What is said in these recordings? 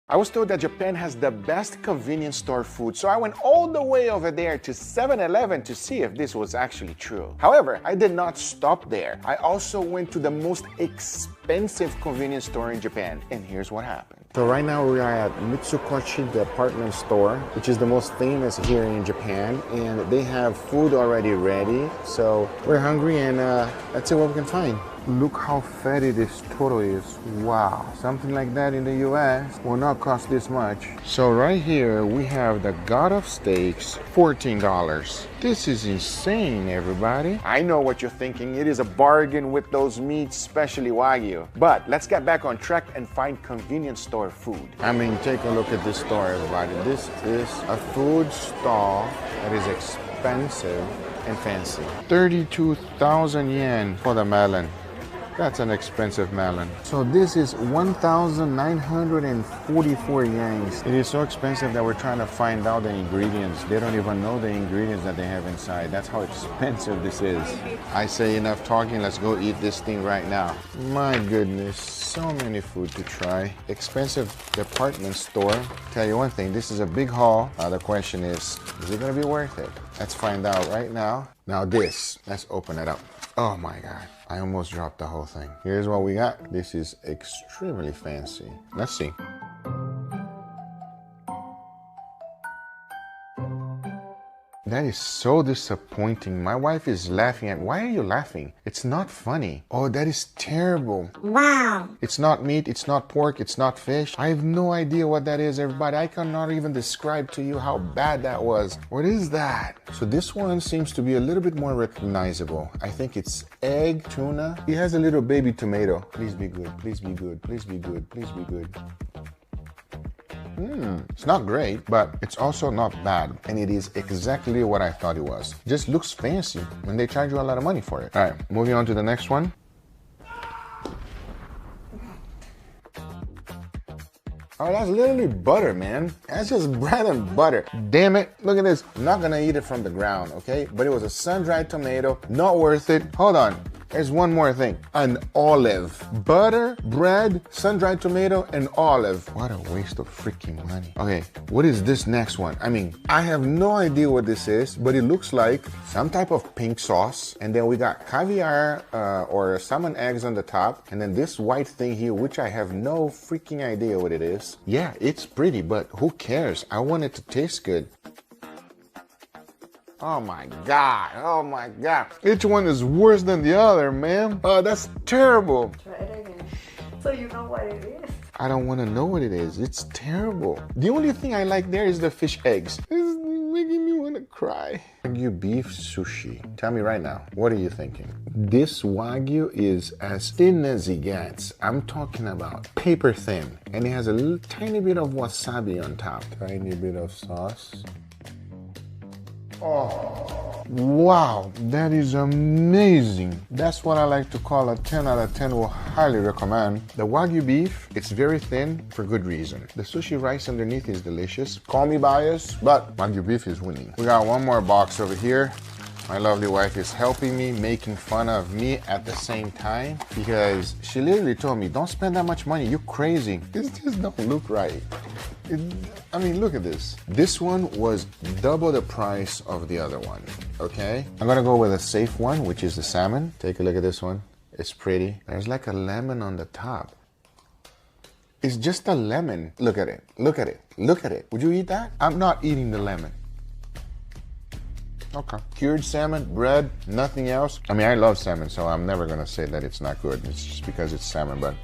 I was told that Japan has the best convenience store food, so I went all the way over there to 7-Eleven to see if this was actually true. However, I did not stop there. I also went to the most expensive convenience store in Japan, and here's what happened. So right now we are at Mitsukoshi department store, which is the most famous here in Japan, and they have food already ready. So we're hungry and let's see what we can find. Look how fatty this turtle is. Wow. Something like that in the US will not cost this much. So right here we have the God of Steaks, $14. This is insane, everybody. I know what you're thinking. It is a bargain with those meats, especially Wagyu. But let's get back on track and find convenience store food. I mean, take a look at this store, everybody. This is a food stall that is expensive and fancy. 32,000 yen for the melon. That's an expensive melon. So this is 1,944 yens. It is so expensive that we're trying to find out the ingredients. They don't even know the ingredients that they have inside. That's how expensive this is. I say enough talking, let's go eat this thing right now. My goodness, so many food to try. Expensive department store. Tell you one thing, this is a big haul. The question is it gonna be worth it? Let's find out right now. Now this, let's open it up. Oh my God, I almost dropped the whole thing. Here's what we got. This is extremely fancy. Let's see. That is so disappointing. My wife is laughing at, why are you laughing? It's not funny. Oh, that is terrible. Wow. It's not meat, it's not pork, it's not fish. I have no idea what that is, everybody. I cannot even describe to you how bad that was. What is that? So this one seems to be a little bit more recognizable. I think it's egg, tuna. It has a little baby tomato. Please be good, please be good, please be good, please be good. It's not great, but it's also not bad. And it is exactly what I thought it was. Just looks fancy and they charge you a lot of money for it. All right, moving on to the next one. Oh, that's literally butter, man. That's just bread and butter. Damn it. Look at this. I'm not gonna eat it from the ground, okay? But it was a sun-dried tomato. Not worth it. Hold on. There's one more thing. An olive. Butter, bread, sun-dried tomato, and olive. What a waste of freaking money. Okay, what is this next one? I mean, I have no idea what this is, but it looks like some type of pink sauce. And then we got caviar or salmon eggs on the top. And then this white thing here, which I have no freaking idea what it is. Yeah, it's pretty, but who cares? I want it to taste good. Oh my God, oh my God. Each one is worse than the other, man. Oh, that's terrible. Try it again. So you know what it is? I don't want to know what it is. It's terrible. The only thing I like there is the fish eggs. It's making me want to cry. Wagyu beef sushi. Tell me right now, what are you thinking? This Wagyu is as thin as it gets. I'm talking about paper thin. And it has a little tiny bit of wasabi on top. Tiny bit of sauce. Oh, wow, that is amazing. That's what I like to call a 10 out of 10, will highly recommend. The Wagyu beef, it's very thin for good reason. The sushi rice underneath is delicious. Call me biased, but Wagyu beef is winning. We got one more box over here. My lovely wife is helping me, making fun of me at the same time, because she literally told me, don't spend that much money, you're crazy. This just don't look right. I mean, look at this. This one was double the price of the other one, okay? I'm gonna go with a safe one, which is the salmon. Take a look at this one. It's pretty. There's like a lemon on the top. It's just a lemon. Look at it, look at it, look at it. Would you eat that? I'm not eating the lemon. Okay. Cured salmon, bread, nothing else. I mean, I love salmon, so I'm never gonna say that it's not good. It's just because it's salmon, but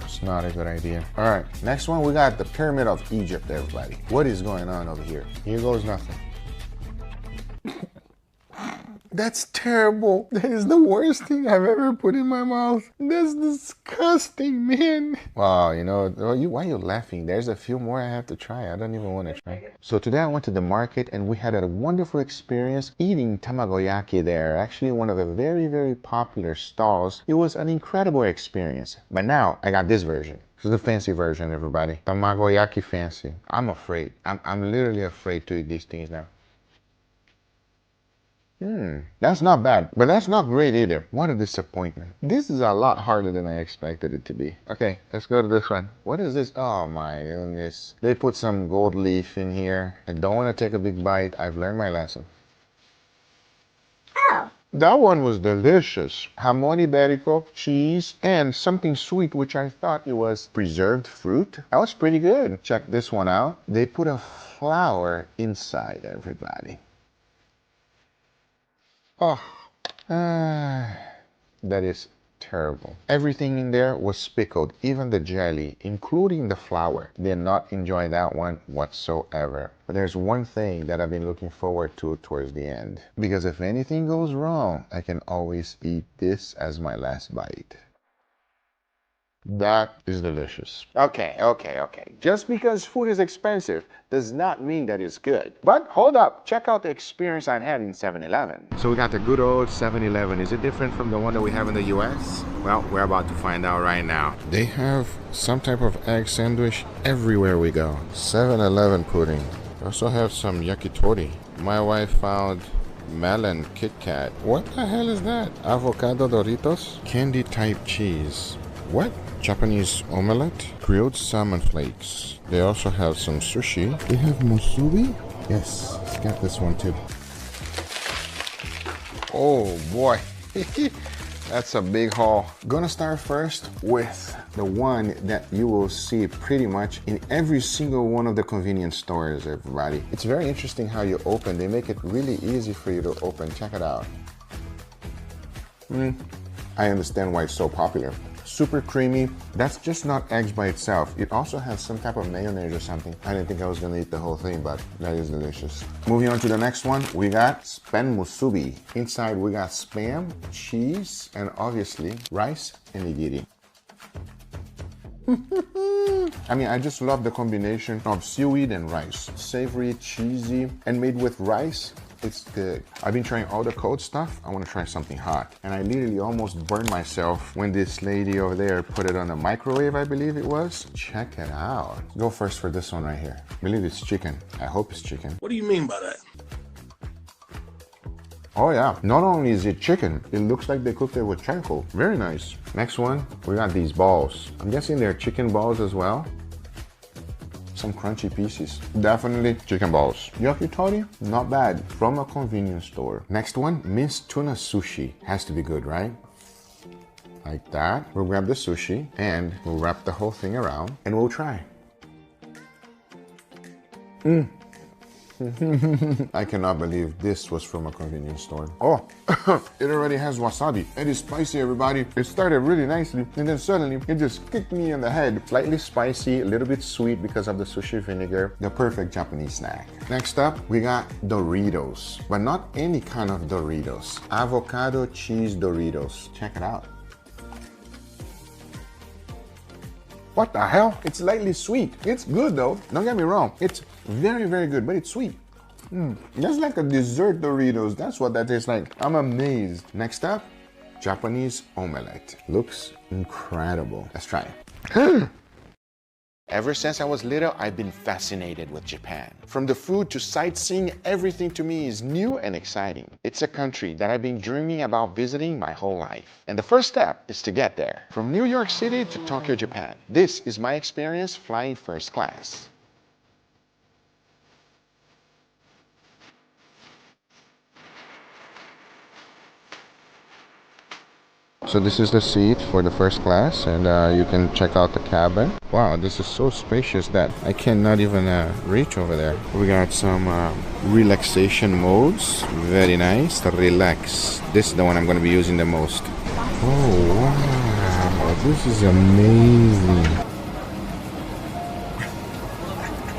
it's not a good idea. All right, next one, we got the Pyramid of Egypt, everybody. What is going on over here? Here goes nothing. That's terrible. That is the worst thing I've ever put in my mouth. That's disgusting, man. Wow, you know, why are you laughing? There's a few more I have to try. I don't even want to try. So today I went to the market and we had a wonderful experience eating tamagoyaki there. Actually, one of the very, very popular stalls. It was an incredible experience. But now I got this version. This is the fancy version, everybody. Tamagoyaki fancy. I'm afraid. I'm literally afraid to eat these things now. That's not bad, but that's not great either. What a disappointment. This is a lot harder than I expected it to be. Okay, let's go to this one. What is this? Oh my goodness. They put some gold leaf in here. I don't want to take a big bite. I've learned my lesson. That one was delicious. Jamón ibérico, cheese, and something sweet, which I thought it was preserved fruit. That was pretty good. Check this one out. They put a flower inside, everybody. Oh, that is terrible. Everything in there was pickled, even the jelly, including the flour. Did not enjoy that one whatsoever. But there's one thing that I've been looking forward to towards the end. Because if anything goes wrong, I can always eat this as my last bite. That is delicious. Okay. Just because food is expensive does not mean that it's good. But hold up, check out the experience I had in 7-Eleven. So we got the good old 7-Eleven. Is it different from the one that we have in the US? Well, we're about to find out right now. They have some type of egg sandwich everywhere we go. 7-Eleven pudding. They also have some yakitori. My wife found melon Kit Kat. What the hell is that? Avocado Doritos? Candy type cheese. What? Japanese omelette, grilled salmon flakes. They also have some sushi. They have musubi? Yes, let's get this one too. Oh boy, that's a big haul. Gonna start first with the one that you will see pretty much in every single one of the convenience stores, everybody. It's very interesting how you open. They make it really easy for you to open. Check it out. I understand why it's so popular. Super creamy. That's just not eggs by itself. It also has some type of mayonnaise or something. I didn't think I was gonna eat the whole thing, but that is delicious. Moving on to the next one, we got spam musubi. Inside we got spam, cheese, and obviously rice and nigiri. I mean, I just love the combination of seaweed and rice. Savory, cheesy, and made with rice. It's good. I've been trying all the cold stuff. I want to try something hot. And I literally almost burned myself when this lady over there put it on the microwave, I believe it was. Check it out. Go first for this one right here. I believe it's chicken. I hope it's chicken. What do you mean by that? Oh yeah, not only is it chicken, it looks like they cooked it with charcoal. Very nice. Next one, we got these balls. I'm guessing they're chicken balls as well. Some crunchy pieces. Definitely chicken balls. Yakitori, not bad. From a convenience store. Next one, minced tuna sushi. Has to be good, right? Like that. We'll grab the sushi and we'll wrap the whole thing around and we'll try. I cannot believe this was from a convenience store. Oh, it already has wasabi. It is spicy, everybody. It started really nicely, and then suddenly it just kicked me in the head. Slightly spicy, a little bit sweet because of the sushi vinegar. The perfect Japanese snack. Next up, we got Doritos, but not any kind of Doritos. Avocado cheese Doritos. Check it out. What the hell? It's lightly sweet. It's good though. Don't get me wrong. It's very, very good, but it's sweet. That's like a dessert Doritos. That's what that tastes like. I'm amazed. Next up, Japanese omelette. Looks incredible. Let's try it. Ever since I was little, I've been fascinated with Japan. From the food to sightseeing, everything to me is new and exciting. It's a country that I've been dreaming about visiting my whole life. And the first step is to get there. From New York City to Tokyo, Japan. This is my experience flying first class. So this is the seat for the first class, and you can check out the cabin. Wow, this is so spacious that I cannot even reach over there. We got some relaxation modes. Very nice. Relax. This is the one I'm going to be using the most. Oh wow, this is amazing.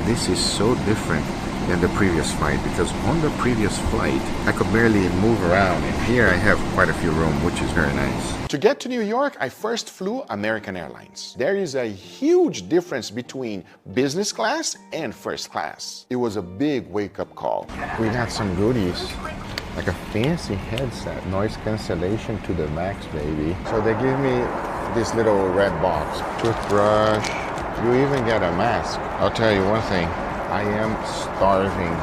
This is so different than the previous flight, because on the previous flight I could barely move around, and here I have quite a few room, which is very nice. To get to New York, I first flew American Airlines. There is a huge difference between business class and first class. It was a big wake-up call. We got some goodies, like a fancy headset, noise cancellation to the max, baby. So they give me this little red box, toothbrush, you even get a mask. I'll tell you one thing, I am starving.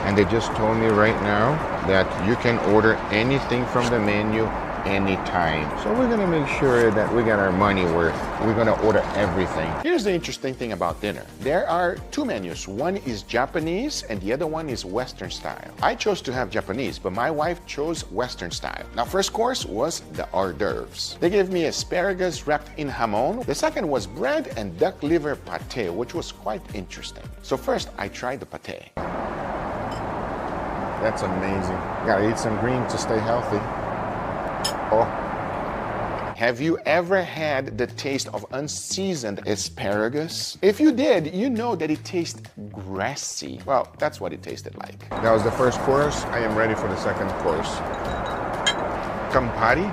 And they just told me right now that you can order anything from the menu anytime. So we're gonna make sure that we got our money worth. We're gonna order everything. Here's the interesting thing about dinner. There are two menus. One is Japanese and the other one is Western style. I chose to have Japanese, but my wife chose Western style. Now, first course was the hors d'oeuvres. They gave me asparagus wrapped in jamon. The second was bread and duck liver pate, which was quite interesting. So first, I tried the pate. That's amazing. Gotta eat some green to stay healthy. Oh. Have you ever had the taste of unseasoned asparagus? If you did, you know that it tastes grassy. Well, that's what it tasted like. That was the first course. I am ready for the second course. Campari.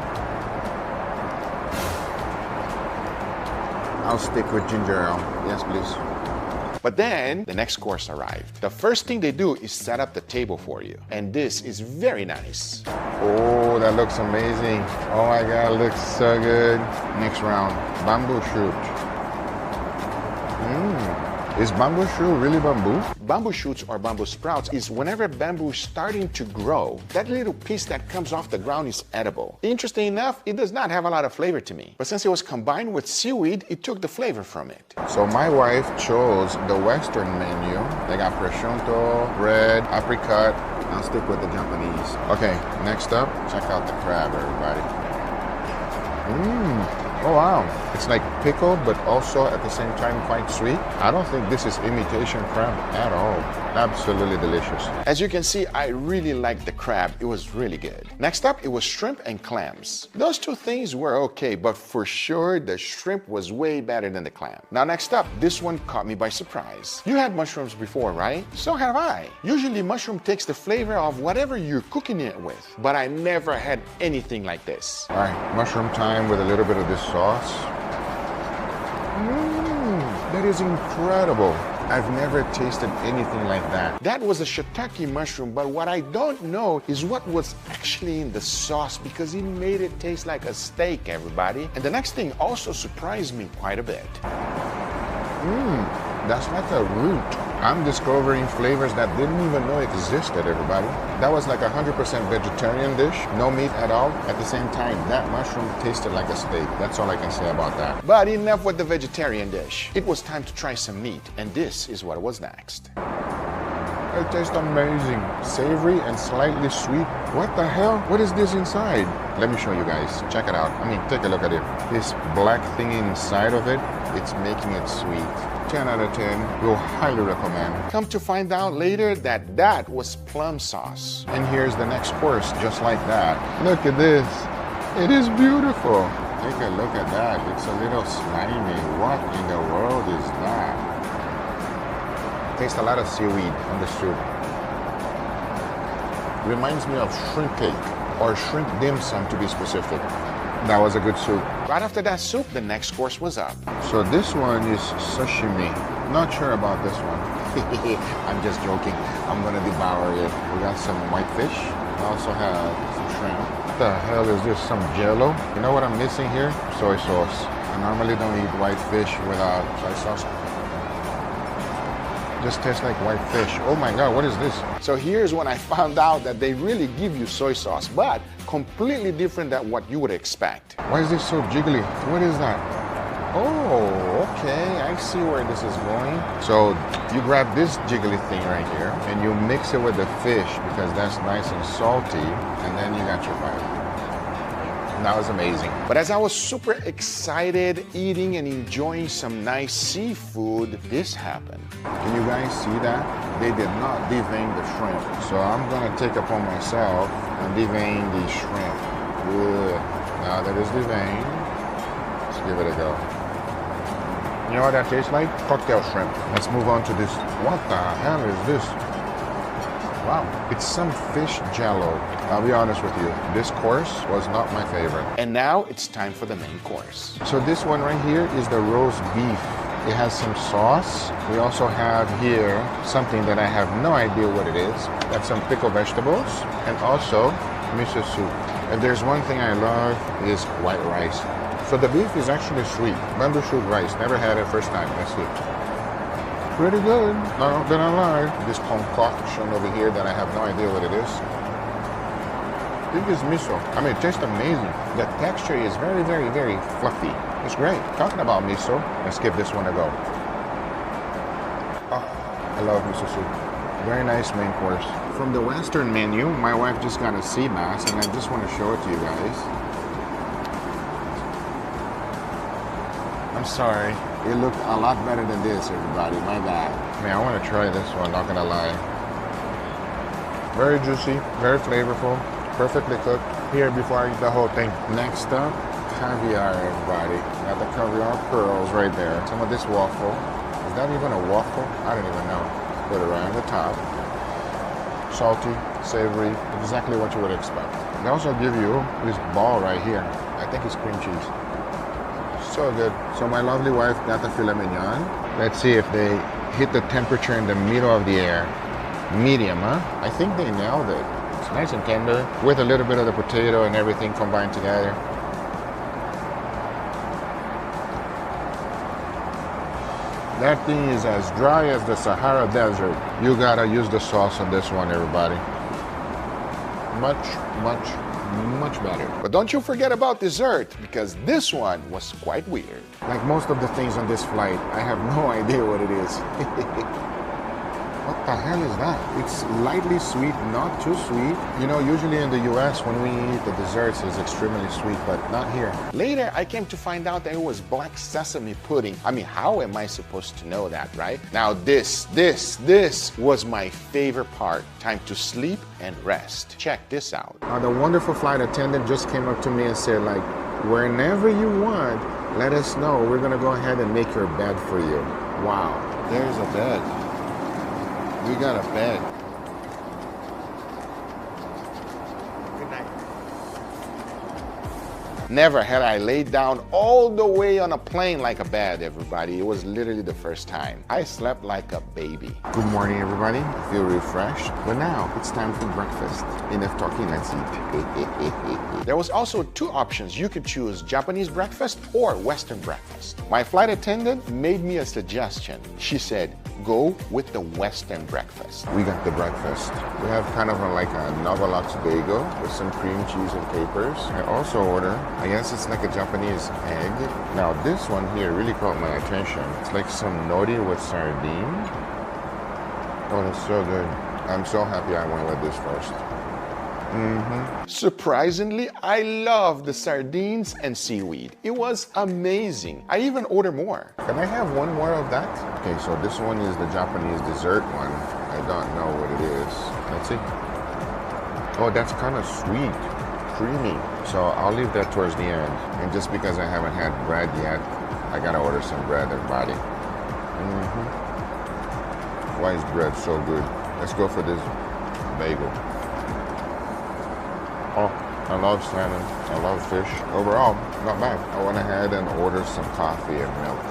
I'll stick with ginger ale. Yes, please. But then the next course arrived. The first thing they do is set up the table for you. And this is very nice. Oh, that looks amazing. Oh my God, looks so good. Next round, bamboo shoot. Is bamboo shoot really bamboo? Bamboo shoots or bamboo sprouts is whenever bamboo is starting to grow, that little piece that comes off the ground is edible. Interesting enough, it does not have a lot of flavor to me. But since it was combined with seaweed, it took the flavor from it. So my wife chose the Western menu. They got prosciutto, bread, apricot. I'll stick with the Japanese. Okay, next up, check out the crab, everybody. Oh wow, it's like pickled, but also at the same time quite sweet. I don't think this is imitation crab at all. Absolutely delicious. As you can see, I really liked the crab. It was really good. Next up, it was shrimp and clams. Those two things were okay, but for sure, the shrimp was way better than the clam. Now next up, this one caught me by surprise. You had mushrooms before, right? So have I. Usually mushroom takes the flavor of whatever you're cooking it with, but I never had anything like this. All right, mushroom time with a little bit of this sauce. That is incredible. I've never tasted anything like that. That was a shiitake mushroom, but what I don't know is what was actually in the sauce because it made it taste like a steak, everybody. And the next thing also surprised me quite a bit. That's like a root. I'm discovering flavors that didn't even know existed, everybody. That was like 100% vegetarian dish, no meat at all. At the same time, that mushroom tasted like a steak. That's all I can say about that. But enough with the vegetarian dish. It was time to try some meat, and this is what was next. It tastes amazing. Savory and slightly sweet. What the hell? What is this inside? Let me show you guys. Check it out. I mean, take a look at it. This black thing inside of it, it's making it sweet. 10 out of 10, will highly recommend. Come to find out later that that was plum sauce. And here's the next course, just like that. Look at this. It is beautiful. Take a look at that. It's a little slimy. What in the world is that? Tastes a lot of seaweed on the soup. Reminds me of shrimp cake or shrimp dim sum to be specific. That was a good soup. Right after that soup, the next course was up. So this one is sashimi. Not sure about this one. I'm just joking. I'm gonna devour it. We got some white fish. We also have some shrimp. What the hell is this? Some jello? You know what I'm missing here? Soy sauce. I normally don't eat white fish without soy sauce. Just tastes like white fish. Oh my God, what is this? So here's when I found out that they really give you soy sauce, but completely different than what you would expect. Why is this so jiggly? What is that? Oh, okay, I see where this is going. So you grab this jiggly thing right here and you mix it with the fish because that's nice and salty, and then you got your bite. That was amazing. But as I was super excited eating and enjoying some nice seafood, this happened. Can you guys see that? They did not devein the shrimp. So I'm gonna take upon myself and devein the shrimp. Good. Now that it's deveined, let's give it a go. You know what that tastes like? Cocktail shrimp. Let's move on to this. What the hell is this? Wow, it's some fish jello. I'll be honest with you, this course was not my favorite. And now it's time for the main course. So this one right here is the roast beef. It has some sauce. We also have here something that I have no idea what it is. That's some pickled vegetables and also miso soup. If there's one thing I love is white rice. So the beef is actually sweet. Bamboo shoot rice, never had it first time, let's see. pretty good. Not gonna lie. This concoction over here that I have no idea what it is. I think it's miso. I mean, it tastes amazing. The texture is very, very, very fluffy. It's great. Talking about miso, let's give this one a go. Oh, I love miso soup. Very nice main course. From the Western menu, my wife just got a sea bass, and I just want to show it to you guys. I'm sorry. It looked a lot better than this, everybody. My bad. Man, I want to try this one, not gonna lie. Very juicy, very flavorful, perfectly cooked. Here before I eat the whole thing. Next up, caviar, everybody. Got the caviar pearls right there. Some of this waffle. Is that even a waffle? I don't even know. Put it right on the top. Salty, savory, exactly what you would expect. They also give you this ball right here. I think it's cream cheese. So good. So my lovely wife got the filet mignon. Let's see if they hit the temperature in the middle of the air. Medium, huh? I think they nailed it. It's nice and tender with a little bit of the potato and everything combined together. That thing is as dry as the Sahara Desert. You gotta use the sauce on this one, everybody. Much, much, much better. But don't you forget about dessert, because this one was quite weird. Like most of the things on this flight, I have no idea what it is. What the hell is that? It's lightly sweet, not too sweet. You know, usually in the US, when we eat the desserts, it's extremely sweet, but not here. Later, I came to find out that it was black sesame pudding. I mean, how am I supposed to know that, right? Now this was my favorite part. Time to sleep and rest. Check this out. Now, the wonderful flight attendant just came up to me and said, like, whenever you want, let us know. We're gonna go ahead and make your bed for you. Wow, there's a bed. We got a bed. Good night. Never had I laid down all the way on a plane like a bed, everybody. It was literally the first time. I slept like a baby. Good morning, everybody. I feel refreshed. But now it's time for breakfast. Enough talking, let's eat. There was also two options. You could choose Japanese breakfast or Western breakfast. My flight attendant made me a suggestion. She said, go with the Western breakfast. We got the breakfast. We have kind of like a Novolux bagel with some cream cheese and capers. I also order, I guess it's like a Japanese egg. Now this one here really caught my attention. It's like some nori with sardine. Oh, that's so good. I'm so happy I went with this first. Surprisingly, I love the sardines and seaweed. It was amazing. I even ordered more. Can I have one more of that? Okay, so this one is the Japanese dessert one. I don't know what it is. Let's see. Oh, that's kind of sweet, creamy. So I'll leave that towards the end. And just because I haven't had bread yet, I gotta order some bread, everybody. Why is bread so good? Let's go for this bagel. Oh, I love salmon, I love fish. Overall, not bad. I went ahead and ordered some coffee and milk.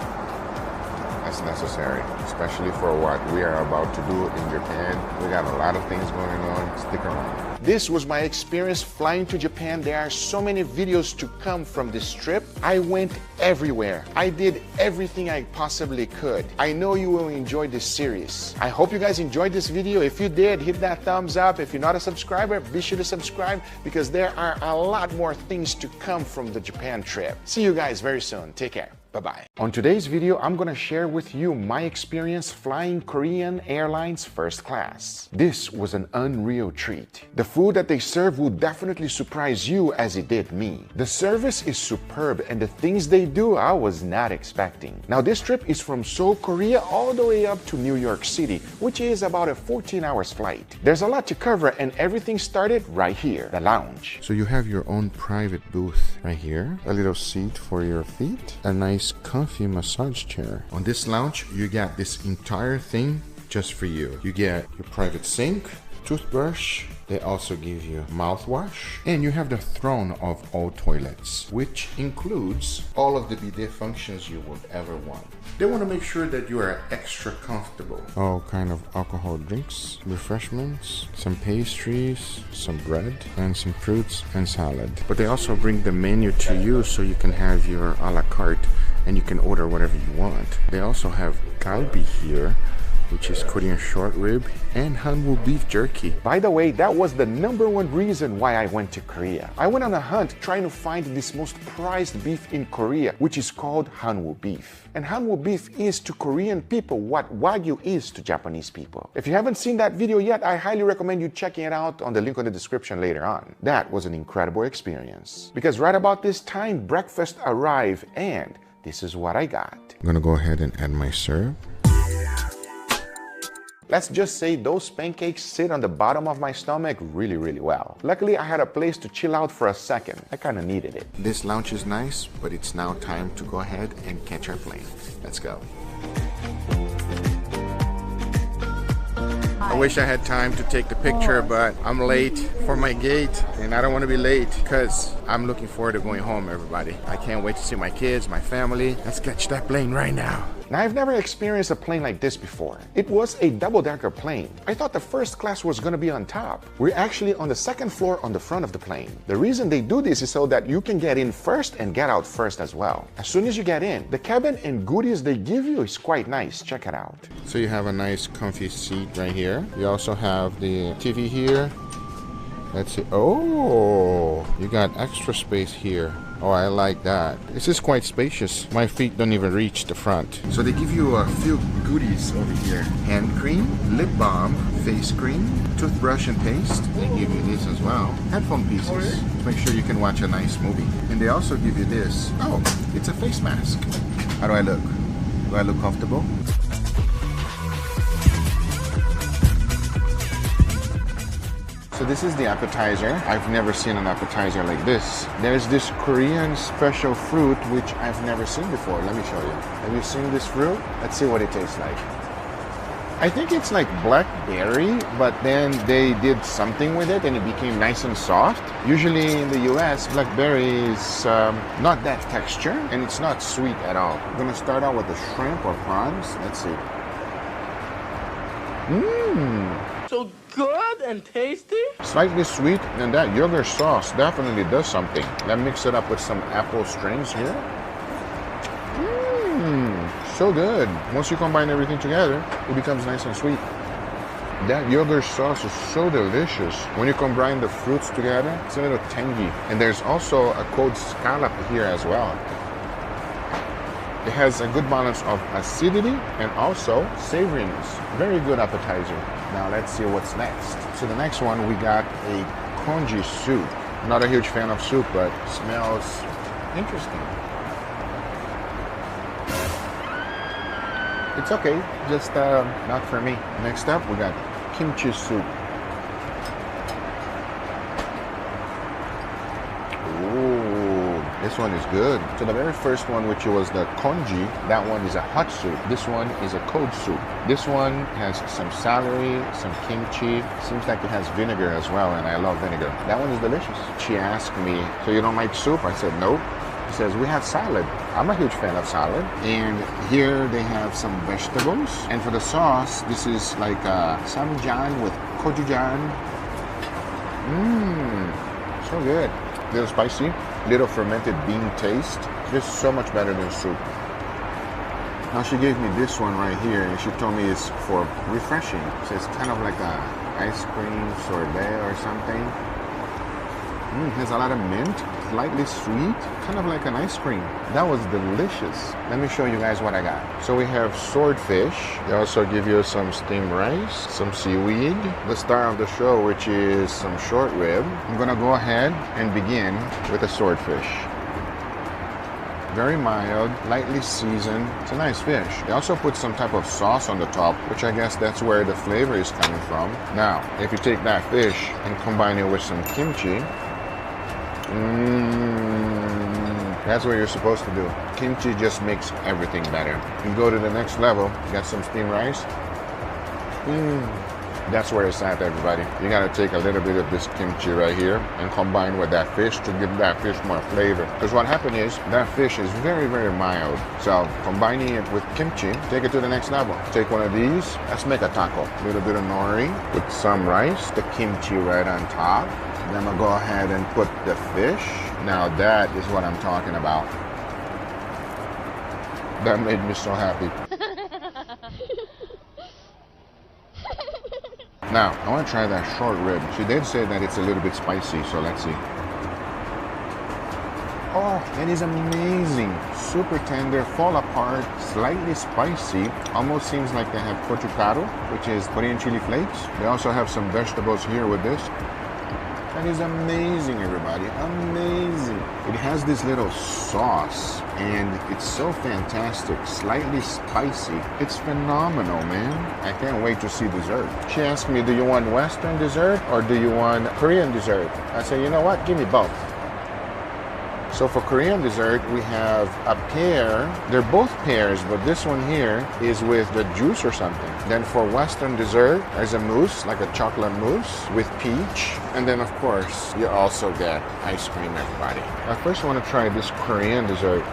That's necessary, especially for what we are about to do in Japan. We got a lot of things going on. Stick around. This was my experience flying to Japan. There are so many videos to come from this trip. I went everywhere. I did everything I possibly could. I know you will enjoy this series. I hope you guys enjoyed this video. If you did, hit that thumbs up. If you're not a subscriber, be sure to subscribe because there are a lot more things to come from the Japan trip. See you guys very soon. Take care. Bye-bye. On today's video, I'm gonna share with you my experience flying Korean Airlines first class. This was an unreal treat. The food that they serve will definitely surprise you as it did me. The service is superb and the things they do I was not expecting. Now this trip is from Seoul, Korea all the way up to New York City, which is about a 14 hours flight. There's a lot to cover and everything started right here, the lounge. So you have your own private booth right here, a little seat for your feet, a nice comfy massage chair. On this lounge, you get this entire thing just for you. You get your private sink, toothbrush. They also give you mouthwash. And you have the throne of all toilets, which includes all of the bidet functions you would ever want. They want to make sure that you are extra comfortable. All kind of alcohol drinks, refreshments, some pastries, some bread, and some fruits and salad. But they also bring the menu to you so you can have your a la carte and you can order whatever you want. They also have kalbi here, which is Korean short rib, and Hanwoo beef jerky. By the way, that was the #1 reason why I went to Korea. I went on a hunt trying to find this most prized beef in Korea, which is called Hanwoo beef. And Hanwoo beef is to Korean people what Wagyu is to Japanese people. If you haven't seen that video yet, I highly recommend you checking it out on the link on the description later on. That was an incredible experience. Because right about this time, breakfast arrived, and this is what I got. I'm gonna go ahead and add my syrup. Let's just say those pancakes sit on the bottom of my stomach really well. Luckily, I had a place to chill out for a second. I kind of needed it. This lunch is nice, but it's now time to go ahead and catch our plane. Let's go. I wish I had time to take the picture, but I'm late for my gate, and I don't want to be late because I'm looking forward to going home, everybody. I can't wait to see my kids, my family. Let's catch that plane right now. Now, I've never experienced a plane like this before. It was a double-decker plane. I thought the first class was gonna be on top. We're actually on the second floor on the front of the plane. The reason they do this is so that you can get in first and get out first as well. As soon as you get in, the cabin and goodies they give you is quite nice. Check it out. So you have a nice comfy seat right here. You also have the TV here. Let's see. Oh, you got extra space here. Oh, I like that. This is quite spacious. My feet don't even reach the front. So they give you a few goodies over here. Hand cream, lip balm, face cream, toothbrush and paste. They give you this as well. Headphone pieces to make sure you can watch a nice movie. And they also give you this. Oh, it's a face mask. How do I look? Do I look comfortable? So this is the appetizer. I've never seen an appetizer like this. There's this Korean special fruit which I've never seen before. Let me show you. Have you seen this fruit? Let's see what it tastes like. I think it's like blackberry, but then they did something with it and it became nice and soft. Usually in the US, blackberry is not that texture and it's not sweet at all. I'm gonna start out with the shrimp or prawns. Let's see. So good and tasty. Slightly sweet, and that yogurt sauce definitely does something. Let's mix it up with some apple strings here. So good. Once you combine everything together, it becomes nice and sweet. That yogurt sauce is so delicious. When you combine the fruits together, it's a little tangy. And there's also a cold scallop here as well. It has a good balance of acidity and also savoriness. Very good appetizer. Now let's see what's next. So the next one, we got a congee soup. Not a huge fan of soup, but smells interesting. It's okay, just not for me. Next up, we got kimchi soup. This one is good. So the very first one, which was the congee, that one is a hot soup. This one is a cold soup. This one has some celery, some kimchi. Seems like it has vinegar as well, and I love vinegar. That one is delicious. She asked me, so you don't like soup? I said, nope. She says, we have salad. I'm a huge fan of salad. And here they have some vegetables. And for the sauce, this is like samjang with gochujang. So good. Little spicy, little fermented bean taste. This is so much better than soup. Now she gave me this one right here, and she told me it's for refreshing. So it's kind of like a ice cream sorbet or something. It has a lot of mint, slightly sweet, kind of like an ice cream. That was delicious. Let me show you guys what I got. So we have swordfish. They also give you some steamed rice, some seaweed, the star of the show, which is some short rib. I'm gonna go ahead and begin with the swordfish. Very mild, lightly seasoned. It's a nice fish. They also put some type of sauce on the top, which I guess that's where the flavor is coming from. Now, if you take that fish and combine it with some kimchi, that's what you're supposed to do. Kimchi just makes everything better. You go to the next level, get some steamed rice. That's where it's at, everybody. You gotta take a little bit of this kimchi right here and combine with that fish to give that fish more flavor. Because what happened is, that fish is very, very mild. So combining it with kimchi, take it to the next level. Take one of these, let's make a taco. A little bit of nori with some rice, the kimchi right on top. Then I'll go ahead and put the fish. Now that is what I'm talking about. That made me so happy. Now, I want to try that short rib. She did say that it's a little bit spicy, so let's see. Oh, that is amazing. Super tender, fall apart, slightly spicy. Almost seems like they have pochucaro, which is Korean chili flakes. They also have some vegetables here with this. That is amazing, everybody. Amazing. It has this little sauce, and it's so fantastic. Slightly spicy. It's phenomenal, man. I can't wait to see dessert. She asked me, do you want Western dessert or do you want Korean dessert? I said, you know what? Give me both. So for Korean dessert, we have a pear. They're both pears, but this one here is with the juice or something. Then for Western dessert, there's a mousse, like a chocolate mousse with peach. And then of course, you also get ice cream, everybody. I first want to try this Korean dessert.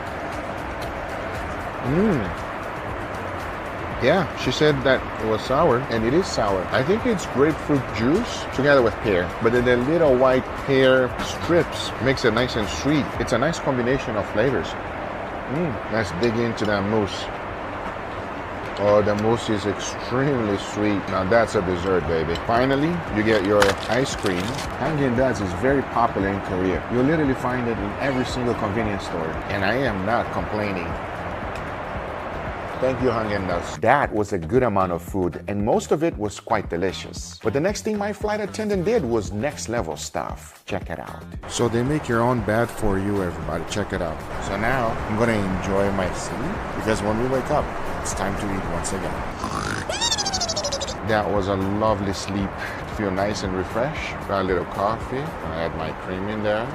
Yeah, she said that it was sour, and it is sour. I think it's grapefruit juice together with pear, but then the little white pear strips makes it nice and sweet. It's a nice combination of flavors. Let's dig into that mousse. Oh, the mousse is extremely sweet. Now that's a dessert, baby. Finally, you get your ice cream. Haagen-Dazs is very popular in Korea. You'll literally find it in every single convenience store, and I am not complaining. Thank you, Haagen-Dazs. That was a good amount of food, and most of it was quite delicious. But the next thing my flight attendant did was next level stuff. Check it out. So they make your own bed for you, everybody. Check it out. So now I'm gonna enjoy my sleep, because when we wake up, it's time to eat once again. That was a lovely sleep. Feel nice and refreshed. Got a little coffee. I had my cream in there.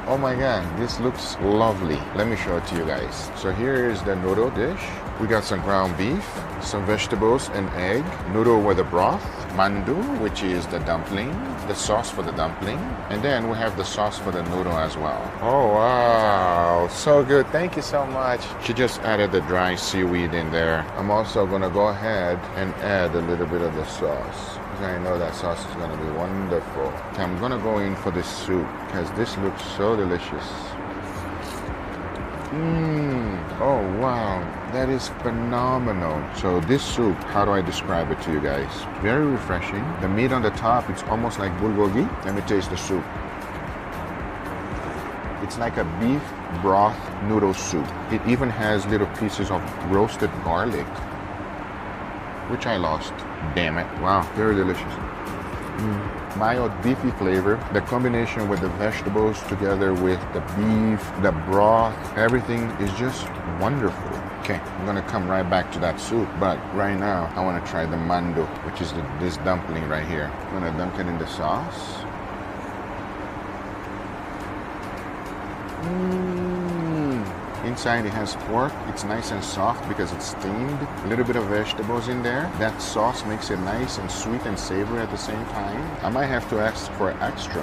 Oh my god, this looks lovely. Let me show it to you guys. So here is the noodle dish. We got some ground beef, some vegetables and egg, noodle with a broth, mandu, which is the dumpling, the sauce for the dumpling, and then we have the sauce for the noodle as well. Oh wow, so good. Thank you so much. She just added the dry seaweed in there. I'm also gonna go ahead and add a little bit of the sauce. I know that sauce is gonna be wonderful. Okay, I'm gonna go in for this soup because this looks so delicious. Oh wow, that is phenomenal. So this soup, how do I describe it to you guys? Very refreshing. The meat on the top, it's almost like bulgogi. Let me taste the soup. It's like a beef broth noodle soup. It even has little pieces of roasted garlic, which I lost. Damn it. Wow, very delicious. Mild beefy flavor. The combination with the vegetables together with the beef, the broth, everything is just wonderful. Okay, I'm gonna come right back to that soup, but right now I wanna try the mandu, which is this dumpling right here. I'm gonna dunk it in the sauce. Inside it has pork. It's nice and soft because it's steamed. A little bit of vegetables in there. That sauce makes it nice and sweet and savory at the same time. I might have to ask for extra.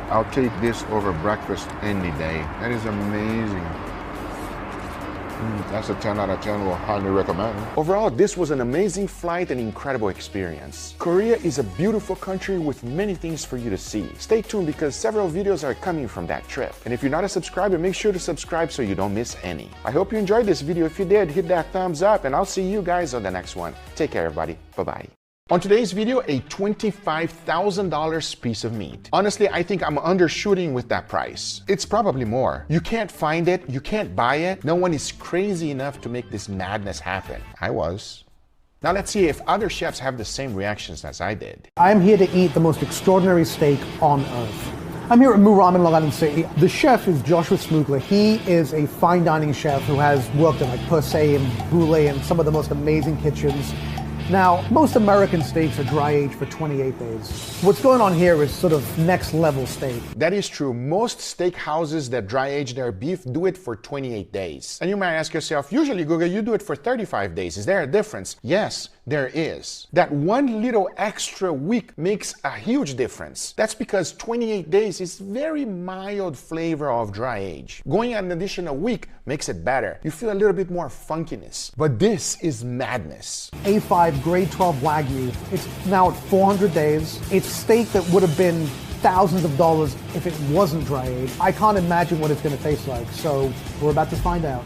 I'll take this over breakfast any day. That is amazing. That's a 10 out of 10, will highly recommend. Overall, this was an amazing flight and incredible experience. Korea is a beautiful country with many things for you to see. Stay tuned because several videos are coming from that trip. And if you're not a subscriber, make sure to subscribe so you don't miss any. I hope you enjoyed this video. If you did, hit that thumbs up and I'll see you guys on the next one. Take care, everybody. Bye-bye. On today's video, a $25,000 piece of meat. Honestly, I think I'm undershooting with that price. It's probably more. You can't find it, you can't buy it. No one is crazy enough to make this madness happen. I was. Now let's see if other chefs have the same reactions as I did. I'm here to eat the most extraordinary steak on earth. I'm here at Moo Ramen, Long Island City. The chef is Joshua Smugler. He is a fine dining chef who has worked in like Per Se and Boulé and some of the most amazing kitchens. Now, most American steaks are dry aged for 28 days. What's going on here is sort of next level steak. That is true. Most steak houses that dry age their beef do it for 28 days. And you might ask yourself, usually GUGA, you do it for 35 days. Is there a difference? Yes, there is. That one little extra week makes a huge difference. That's because 28 days is very mild flavor of dry age. Going an additional week makes it better. You feel a little bit more funkiness. But this is madness. A5 grade 12 Wagyu. It's now at 400 days. It's steak that would have been thousands of dollars if it wasn't dry aged. I can't imagine what it's going to taste like, so we're about to find out.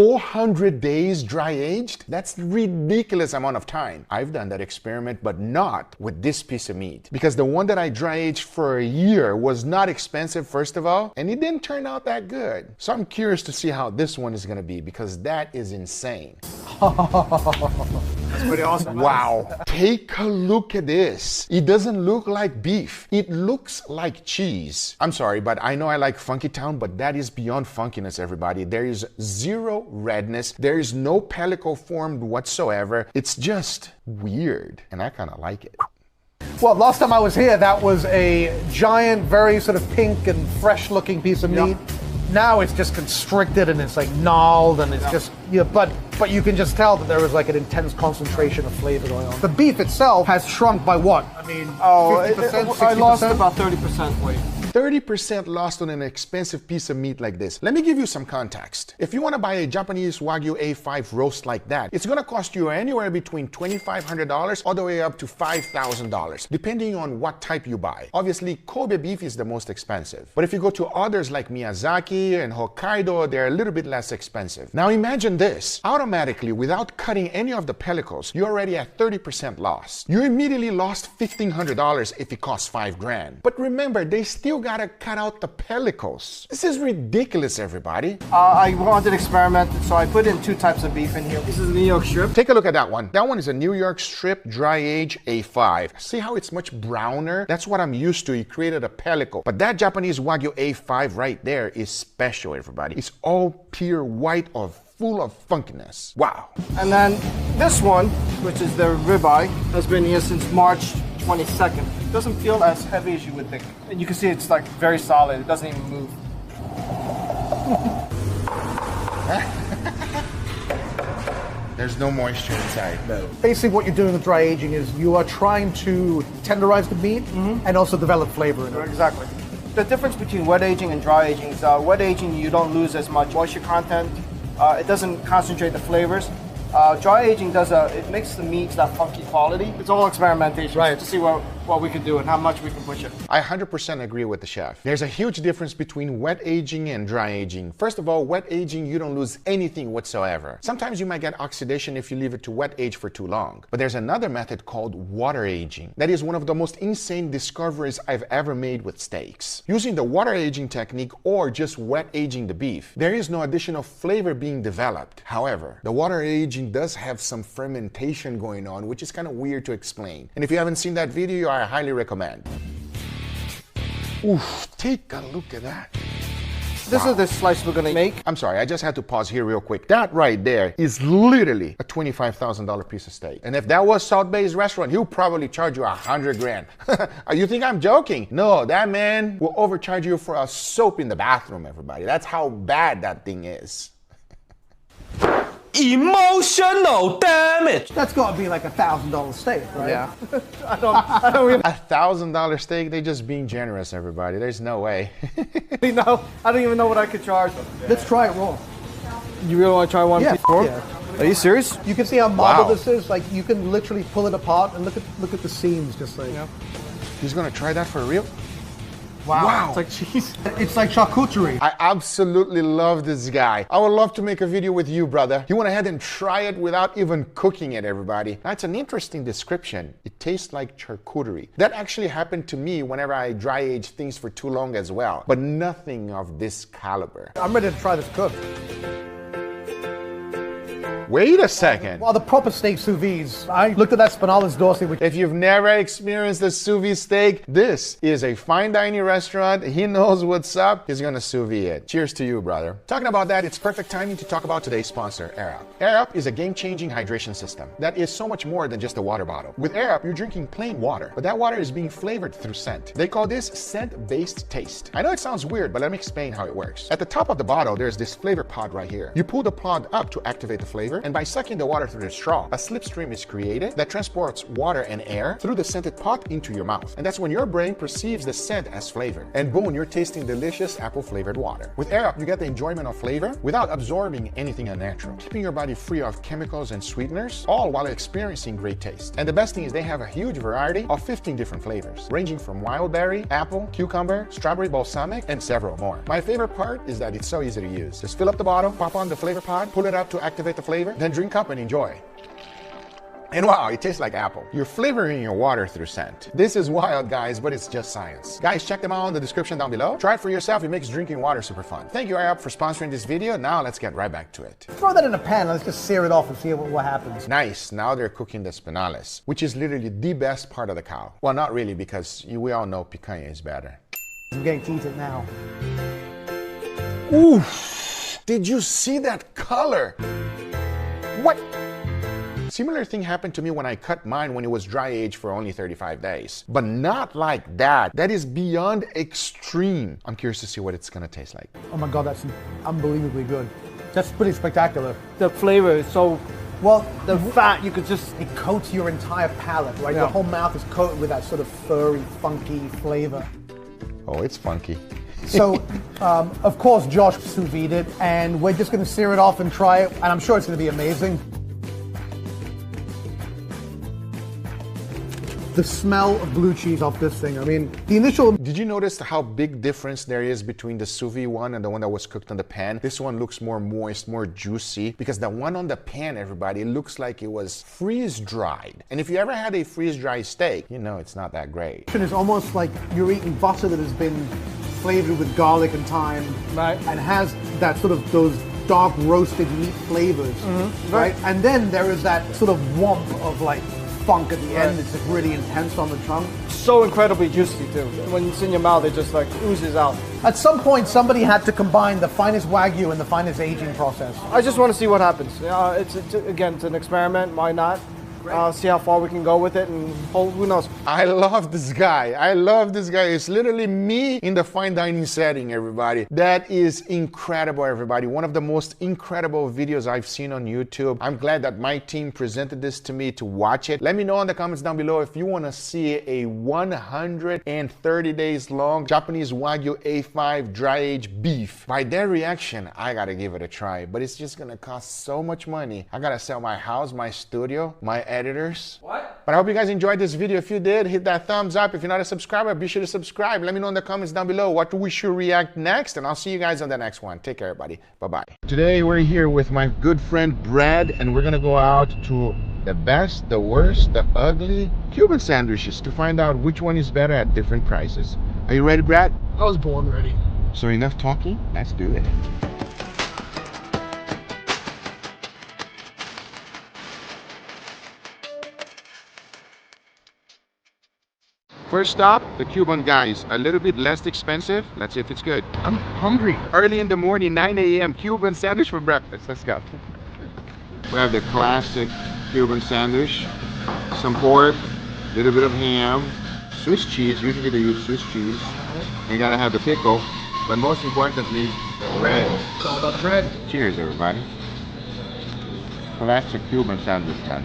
400 days dry aged? That's a ridiculous amount of time. I've done that experiment, but not with this piece of meat. Because the one that I dry aged for a year was not expensive, first of all, and it didn't turn out that good. So I'm curious to see how this one is gonna be, because that is insane. That's pretty awesome. Wow. Take a look at this. It doesn't look like beef. It looks like cheese. I'm sorry, but I know I like Funky Town, but that is beyond funkiness, everybody. There is zero redness. There is no pellicle formed whatsoever. It's just weird, and I kind of like it. Well, last time I was here, that was a giant, very sort of pink and fresh-looking piece of meat. Now it's just constricted and it's like gnarled and it's just, yeah, but you can just tell that there was like an intense concentration of flavor going on. The beef itself has shrunk by what? I mean, 50%, 60%? I lost about 30% weight. 30% lost on an expensive piece of meat like this. Let me give you some context. If you want to buy a Japanese Wagyu A5 roast like that, it's going to cost you anywhere between $2,500 all the way up to $5,000, depending on what type you buy. Obviously, Kobe beef is the most expensive. But if you go to others like Miyazaki and Hokkaido, they're a little bit less expensive. Now imagine this. Automatically, without cutting any of the pellicles, you're already at 30% loss. You immediately lost $1,500 if it costs $5,000. But remember, they still gotta cut out the pellicles. This is ridiculous, everybody. I wanted to experiment, so I put in 2 types of beef in here. This is New York strip. Take a look at that one. That one is a New York strip dry age A5. See how it's much browner? That's what I'm used to. It created a pellicle. But that Japanese Wagyu A5 right there is special, everybody. It's all pure white or full of funkiness. Wow. And then this one, which is the ribeye, has been here since March 22nd. It doesn't feel as heavy as you would think. And you can see it's like very solid. It doesn't even move. There's no moisture inside. No. Basically what you're doing with dry aging is you are trying to tenderize the meat and also develop flavor in it. Exactly. The difference between wet aging and dry aging is wet aging, you don't lose as much moisture content. It doesn't concentrate the flavors. Dry aging it makes the meats that funky quality. It's all experimentation, right, to see what we can do and how much we can push it. I 100% agree with the chef. There's a huge difference between wet aging and dry aging. First of all, wet aging, you don't lose anything whatsoever. Sometimes you might get oxidation if you leave it to wet age for too long. But there's another method called water aging. That is one of the most insane discoveries I've ever made with steaks. Using the water aging technique or just wet aging the beef, there is no additional flavor being developed. However, the water aging does have some fermentation going on, which is kind of weird to explain. And if you haven't seen that video, I highly recommend. Oof, take a look at that. This is the slice we're gonna make. I'm sorry, I just had to pause here real quick. That right there is literally a $25,000 piece of steak. And if that was South Bay's restaurant, he'll probably charge you $100,000. You think I'm joking? No, that man will overcharge you for a soap in the bathroom, everybody. That's how bad that thing is. Emotional damage. That's got to be like $1,000 steak, right? Yeah. I don't really $1,000 steak, they're just being generous, everybody. There's no way. know. I don't even know what I could charge them. Let's try it raw. You really want to try one? Yeah, raw? yeah. Are you serious? You can see how marble Wow. this is. Like you can literally pull it apart and look at the seams, just like. Yeah. He's gonna try that for real? Wow. It's like cheese. It's like charcuterie. I absolutely love this guy. I would love to make a video with you, brother. He went ahead and try it without even cooking it, everybody. That's an interesting description. It tastes like charcuterie. That actually happened to me whenever I dry age things for too long as well, but nothing of this caliber. I'm ready to try this cooked. Wait a second. Well, the proper steak sous vide. I looked at that Spinala's dossier, which If you've never experienced a sous vide steak, this is a fine dining restaurant. He knows what's up. He's gonna sous vide it. Cheers to you, brother. Talking about that, it's perfect timing to talk about today's sponsor, AirUp. AirUp is a game-changing hydration system that is so much more than just a water bottle. With AirUp, you're drinking plain water, but that water is being flavored through scent. They call this scent-based taste. I know it sounds weird, but let me explain how it works. At the top of the bottle, there's this flavor pod right here. You pull the pod up to activate the flavor, flavor, and by sucking the water through the straw, a slipstream is created that transports water and air through the scented pot into your mouth. And that's when your brain perceives the scent as flavor. And boom, you're tasting delicious apple-flavored water. With Air Up, you get the enjoyment of flavor without absorbing anything unnatural, keeping your body free of chemicals and sweeteners, all while experiencing great taste. And the best thing is they have a huge variety of 15 different flavors, ranging from wild berry, apple, cucumber, strawberry balsamic, and several more. My favorite part is that it's so easy to use. Just fill up the bottle, pop on the flavor pod, pull it up to activate the flavor, then drink up and enjoy. And wow, it tastes like apple. You're flavoring your water through scent. This is wild, guys, but it's just science. Guys, check them out in the description down below. Try it for yourself. It makes drinking water super fun. Thank you, Air Up, for sponsoring this video. Now let's get right back to it. Throw that in a pan. Let's just sear it off and see what happens. Nice. Now they're cooking the spinales, which is literally the best part of the cow. Well, not really, because we all know picanha is better. I'm getting to eat it now. Oof! Did you see that color? What? Similar thing happened to me when I cut mine when it was dry aged for only 35 days. But not like that. That is beyond extreme. I'm curious to see what it's gonna taste like. Oh my God, that's unbelievably good. That's pretty spectacular. The flavor is so, well, the fat, you could just, it coats your entire palate, right? Yeah. Your whole mouth is coated with that sort of furry, funky flavor. Oh, it's funky. So, of course, Josh sous vide it, and we're just gonna sear it off and try it, and I'm sure it's gonna be amazing. The smell of blue cheese off this thing, I mean, the initial... Did you notice how big difference there is between the sous vide one and the one that was cooked on the pan? This one looks more moist, more juicy, because the one on the pan, everybody, it looks like it was freeze-dried. And if you ever had a freeze-dried steak, you know it's not that great. It's almost like you're eating butter that has been flavored with garlic and thyme, right, and has that sort of those dark roasted meat flavors, right? And then there is that sort of womp of like funk at the end. It's like really intense on the tongue. So incredibly juicy too. When it's in your mouth, it just like oozes out. At some point, somebody had to combine the finest Wagyu and the finest aging process. I just want to see what happens. Again, it's an experiment. Why not? See how far we can go with it, and who knows. I love this guy. I love this guy. It's literally me in the fine dining setting, everybody. That is incredible, everybody. One of the most incredible videos I've seen on YouTube. I'm glad that my team presented this to me to watch it. Let me know in the comments down below if you want to see a 130 days long Japanese Wagyu A5 dry aged beef. By their reaction, I gotta give it a try, but it's just gonna cost so much money. I gotta sell my house, my studio, my editors. What? But I hope you guys enjoyed this video. If you did, hit that thumbs up. If you're not a subscriber, be sure to subscribe. Let me know in the comments down below what we should react next, and I'll see you guys on the next one. Take care, everybody. Bye-bye. Today we're here with my good friend Brad, and we're gonna go out to the best, the worst, the ugly Cuban sandwiches to find out which one is better at different prices. Are you ready, Brad? I was born ready. So enough talking, let's do it. First stop, the Cuban guys. A little bit less expensive. Let's see if it's good. I'm hungry. Early in the morning, 9 a.m. Cuban sandwich for breakfast. Let's go. We have the classic Cuban sandwich. Some pork, a little bit of ham, Swiss cheese. Usually they use Swiss cheese. You gotta have the pickle, but most importantly, bread. It's all about the bread. Cheers, everybody. Classic Cuban sandwich, man.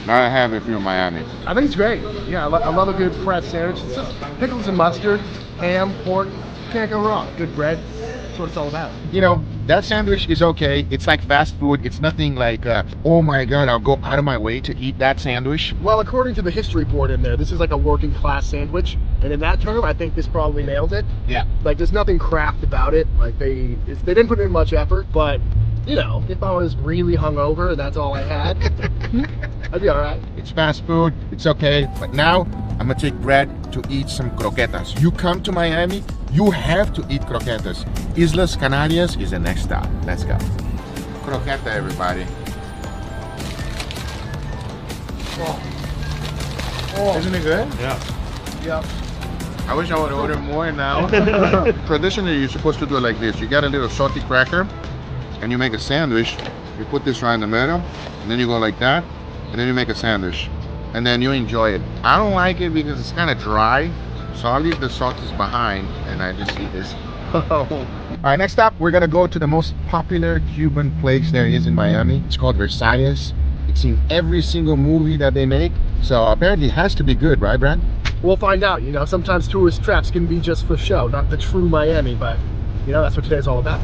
Now I have it if you're in Miami. I think it's great. Yeah, I love a good fried sandwich. It's just pickles and mustard, ham, pork. Can't go wrong. Good bread. That's what it's all about. You know, that sandwich is okay. It's like fast food. It's nothing like, oh my God, I'll go out of my way to eat that sandwich. Well, according to the history board in there, this is like a working class sandwich. And in that term, I think this probably nailed it. Yeah. Like, there's nothing craft about it. Like, they didn't put in much effort, but you know, if I was really hungover and that's all I had, I'd be all right. It's fast food, it's okay. But now, I'm gonna take Brad to eat some croquetas. You come to Miami, you have to eat croquetas. Islas Canarias is the next stop. Let's go. Croqueta, everybody. Oh. Isn't it good? Yeah. Yep. I wish I would order more now. Traditionally, you're supposed to do it like this. You got a little salty cracker, and you make a sandwich. You put this right in the middle, and then you go like that, and then you make a sandwich, and then you enjoy it. I don't like it because it's kind of dry, so I'll leave the sauces behind, and I just eat this. All right, next up, we're gonna go to the most popular Cuban place there is in Miami. It's called Versailles. It's in every single movie that they make. So apparently it has to be good, right, Brad? We'll find out. You know, sometimes tourist traps can be just for show, not the true Miami, but you know, that's what today's all about.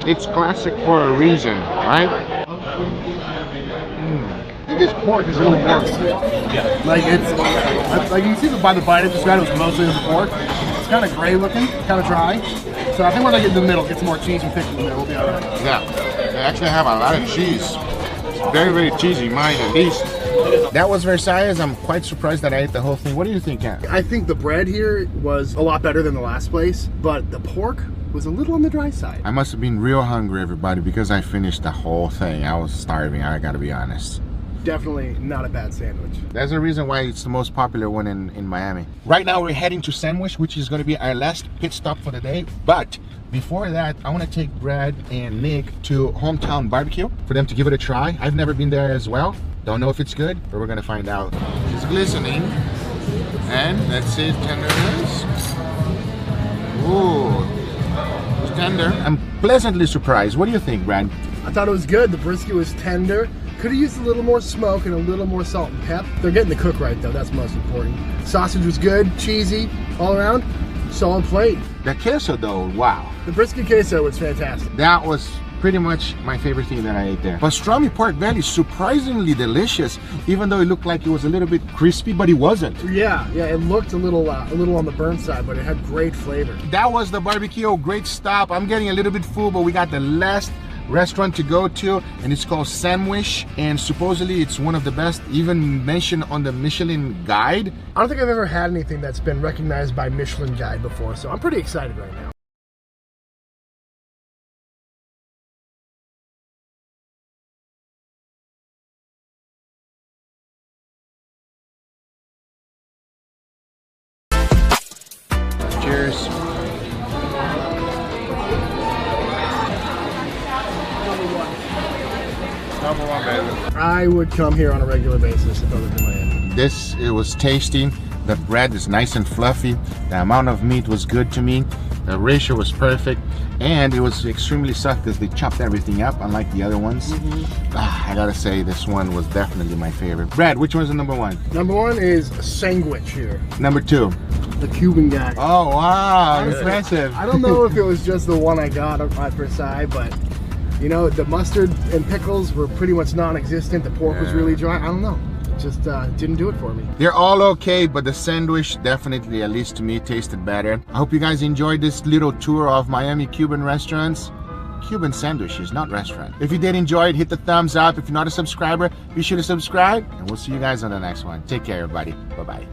It's classic for a reason, right? This pork is really pork. Like it's like you can see by the bite of this guy, it was mostly the pork. It's kind of gray looking, kind of dry. So I think when I get in the middle, get some more cheese and thick in the middle, we'll be alright. Yeah, they actually have a lot of cheese. Very, very cheesy, mine at least. That was Versailles. I'm quite surprised that I ate the whole thing. What do you think, Kat? I think the bread here was a lot better than the last place, but the pork was a little on the dry side. I must have been real hungry, everybody, because I finished the whole thing. I was starving, I gotta be honest. Definitely not a bad sandwich. That's the reason why it's the most popular one in Miami. Right now we're heading to Sandwich, which is going to be our last pit stop for the day. But before that, I want to take Brad and Nick to Hometown Barbecue for them to give it a try. I've never been there as well. Don't know if it's good, but we're going to find out. It's glistening. And let's see tenderness. Ooh, it's tender. I'm pleasantly surprised. What do you think, Brad? I thought it was good. The brisket was tender. Could have used a little more smoke and a little more salt and pep. They're getting the cook right though, that's most important. Sausage was good, cheesy, all around, solid plate. The queso though, wow. The brisket queso was fantastic. That was pretty much my favorite thing that I ate there. Pastrami pork belly, surprisingly delicious, even though it looked like it was a little bit crispy, but it wasn't. Yeah, it looked a little on the burnt side, but it had great flavor. That was the barbecue, great stop. I'm getting a little bit full, but we got the last restaurant to go to, and it's called Sandwich, and supposedly it's one of the best, even mentioned on the Michelin guide. I don't think I've ever had anything that's been recognized by Michelin guide before, so I'm pretty excited right now. Cheers. I would come here on a regular basis if I lived in Miami. It was tasty. The bread is nice and fluffy. The amount of meat was good to me. The ratio was perfect. And it was extremely soft because they chopped everything up, unlike the other ones. I gotta say, this one was definitely my favorite. Brad, which one's the number one? Number one is Sandwich here. Number two? The Cuban guy. Oh, wow, impressive. I don't know if it was just the one I got at Versailles, but you know, the mustard and pickles were pretty much non-existent. The pork was really dry. I don't know. It just didn't do it for me. They're all okay, but the sandwich definitely, at least to me, tasted better. I hope you guys enjoyed this little tour of Miami Cuban restaurants. Cuban sandwiches, not restaurant. If you did enjoy it, hit the thumbs up. If you're not a subscriber, be sure to subscribe, and we'll see you guys on the next one. Take care, everybody. Bye-bye.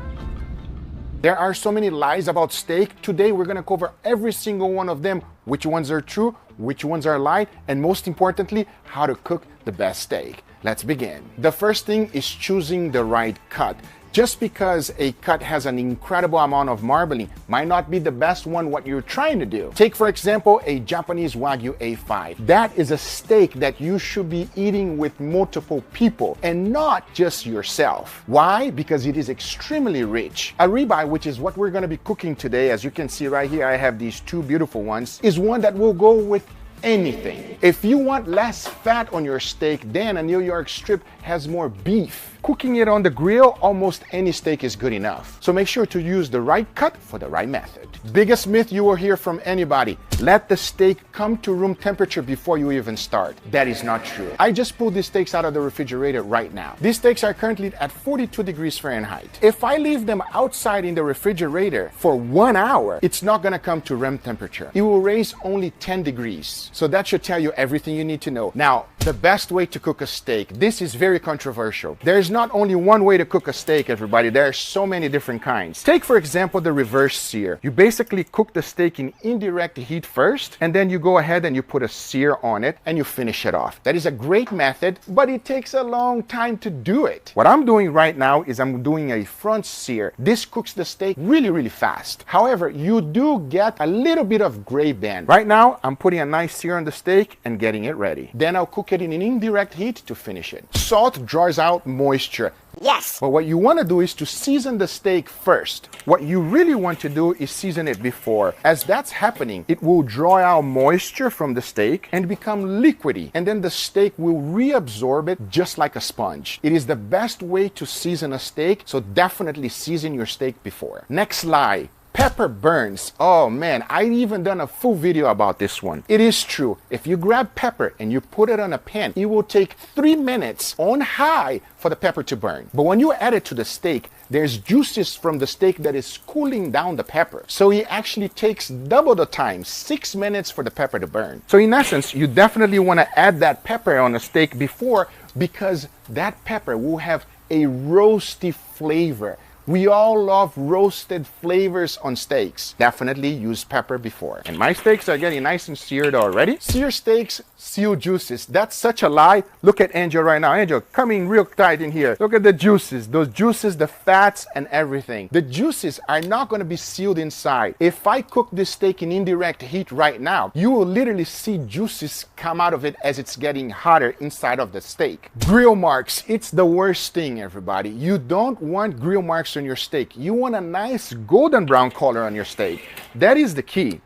There are so many lies about steak. Today, we're gonna cover every single one of them, which ones are true, which ones are lie, and most importantly, how to cook the best steak. Let's begin. The first thing is choosing the right cut. Just because a cut has an incredible amount of marbling might not be the best one what you're trying to do. Take for example a Japanese Wagyu A5. That is a steak that you should be eating with multiple people and not just yourself. Why? Because it is extremely rich. A ribeye, which is what we're going to be cooking today, as you can see right here, I have these two beautiful ones, is one that will go with anything. If you want less fat on your steak, then a New York strip has more beef. Cooking it on the grill, almost any steak is good enough. So make sure to use the right cut for the right method. Biggest myth you will hear from anybody: let the steak come to room temperature before you even start. That is not true. I just pulled these steaks out of the refrigerator right now. These steaks are currently at 42 degrees Fahrenheit. If I leave them outside in the refrigerator for 1 hour, it's not gonna come to room temperature. It will raise only 10 degrees. So that should tell you everything you need to know. Now, The best way to cook a steak. This is very controversial. There's not only one way to cook a steak, everybody. There are so many different kinds. Take, for example, the reverse sear. You basically cook the steak in indirect heat first, and then you go ahead and you put a sear on it, and you finish it off. That is a great method, but it takes a long time to do it. What I'm doing right now is I'm doing a front sear. This cooks the steak really, really fast. However, you do get a little bit of gray band. Right now, I'm putting a nice sear on the steak and getting it ready. Then I'll cook it in an indirect heat to finish it. Salt draws out moisture. Yes. But what you want to do is to season the steak first. What you really want to do is season it before. As that's happening, it will draw out moisture from the steak and become liquidy. And then the steak will reabsorb it just like a sponge. It is the best way to season a steak, so definitely season your steak before. Next lie. Pepper burns. Oh man, I've even done a full video about this one. It is true. If you grab pepper and you put it on a pan, it will take 3 minutes on high for the pepper to burn. But when you add it to the steak, there's juices from the steak that is cooling down the pepper. So it actually takes double the time, 6 minutes for the pepper to burn. So in essence, you definitely want to add that pepper on the steak before, because that pepper will have a roasty flavor. We all love roasted flavors on steaks. Definitely use pepper before. And my steaks are getting nice and seared already. Sear steaks, seal juices. That's such a lie. Look at Angel right now. Angel, come in real tight in here. Look at the juices. Those juices, the fats and everything. The juices are not going to be sealed inside. If I cook this steak in indirect heat right now, you will literally see juices come out of it as it's getting hotter inside of the steak. Grill marks. It's the worst thing, everybody. You don't want grill marks on your steak. You want a nice golden brown color on your steak. That is the key.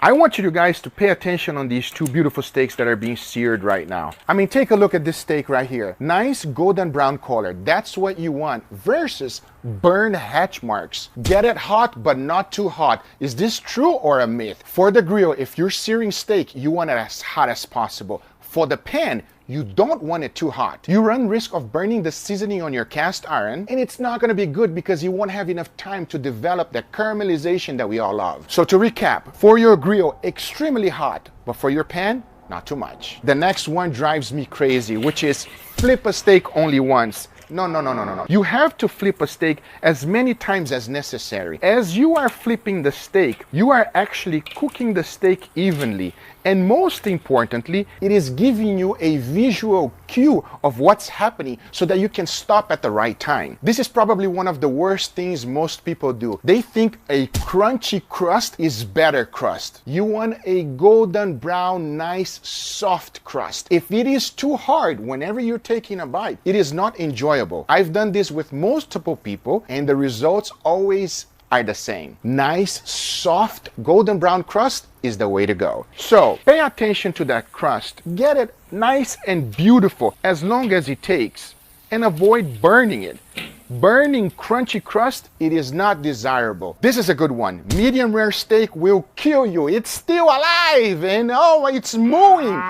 I want you guys to pay attention on these two beautiful steaks that are being seared right now. I mean, take a look at this steak right here. Nice golden brown color. That's what you want versus burned hatch marks. Get it hot, but not too hot. Is this true or a myth? For the grill, if you're searing steak, you want it as hot as possible. For the pan, you don't want it too hot. You run risk of burning the seasoning on your cast iron, and it's not going to be good because you won't have enough time to develop the caramelization that we all love. So to recap, for your grill, extremely hot, but for your pan, not too much. The next one drives me crazy, which is flip a steak only once. No. You have to flip a steak as many times as necessary. As you are flipping the steak, you are actually cooking the steak evenly. And most importantly, it is giving you a visual cue of what's happening so that you can stop at the right time. This is probably one of the worst things most people do. They think a crunchy crust is better crust. You want a golden brown, nice, soft crust. If it is too hard whenever you're taking a bite, it is not enjoyable. I've done this with multiple people, and the results always are the same. Nice, soft, golden brown crust is the way to go. So pay attention to that crust. Get it nice and beautiful as long as it takes, and avoid burning it. Burning crunchy crust, it is not desirable. This is a good one. Medium rare steak will kill you. It's still alive and oh, it's mooing.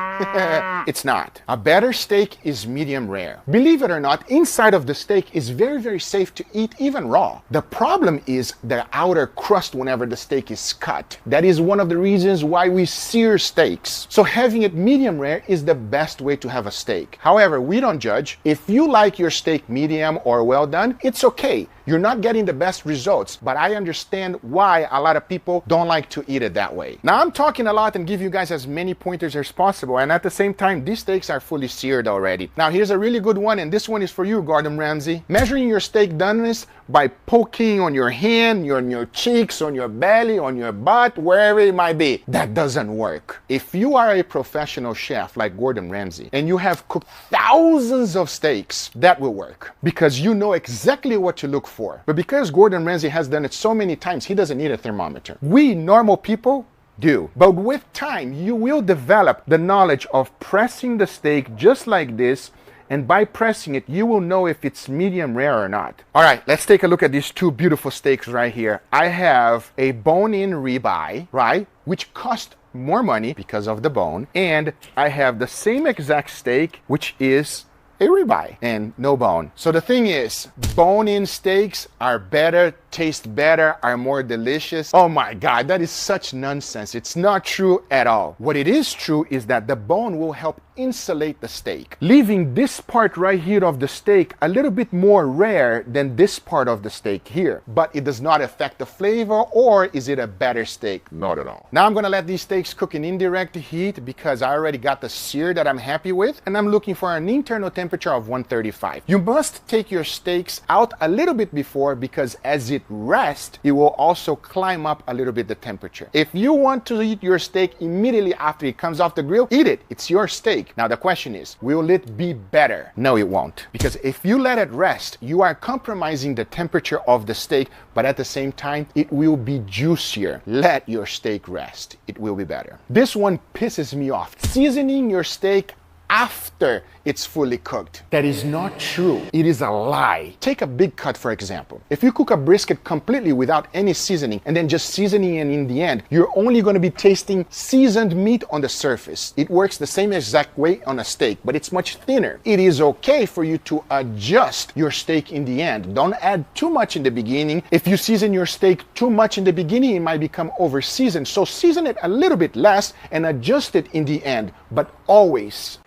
It's not. A better steak is medium rare. Believe it or not, inside of the steak is very, very safe to eat even raw. The problem is the outer crust whenever the steak is cut. That is one of the reasons why we sear steaks. So having it medium rare is the best way to have a steak. However, we don't judge. If you like your steak medium or well done, it's okay. You're not getting the best results, but I understand why a lot of people don't like to eat it that way. Now I'm talking a lot and give you guys as many pointers as possible, and at the same time, these steaks are fully seared already. Now here's a really good one, and this one is for you, Gordon Ramsay. Measuring your steak doneness by poking on your hand, on your cheeks, on your belly, on your butt, wherever it might be. That doesn't work. If you are a professional chef like Gordon Ramsay, and you have cooked thousands of steaks, that will work, because you know exactly what to look for. But because Gordon Ramsay has done it so many times, he doesn't need a thermometer. We normal people do. But with time, you will develop the knowledge of pressing the steak just like this, and by pressing it, you will know if it's medium rare or not. All right, let's take a look at these two beautiful steaks right here. I have a bone-in ribeye, right, which cost more money because of the bone, and I have the same exact steak, which is a ribeye and no bone. So the thing is, bone-in steaks are better, taste better, are more delicious. Oh my God, that is such nonsense. It's not true at all. What it is true is that the bone will help insulate the steak, leaving this part right here of the steak a little bit more rare than this part of the steak here. But it does not affect the flavor, or is it a better steak? Not at all. Now I'm gonna let these steaks cook in indirect heat because I already got the sear that I'm happy with, and I'm looking for an internal temperature of 135. You must take your steaks out a little bit before, because as it rests, it will also climb up a little bit the temperature. If you want to eat your steak immediately after it comes off the grill, eat it. It's your steak. Now the question is, will it be better? No, it won't. Because if you let it rest, you are compromising the temperature of the steak, but at the same time, it will be juicier. Let your steak rest. It will be better. This one pisses me off. Seasoning your steak after it's fully cooked. That is not true. It is a lie. Take a big cut, for example. If you cook a brisket completely without any seasoning and then just seasoning it in the end, you're only going to be tasting seasoned meat on the surface. It works the same exact way on a steak, but it's much thinner. It is okay for you to adjust your steak in the end. Don't add too much in the beginning. If you season your steak too much in the beginning, it might become over-seasoned. So season it a little bit less and adjust it in the end, but always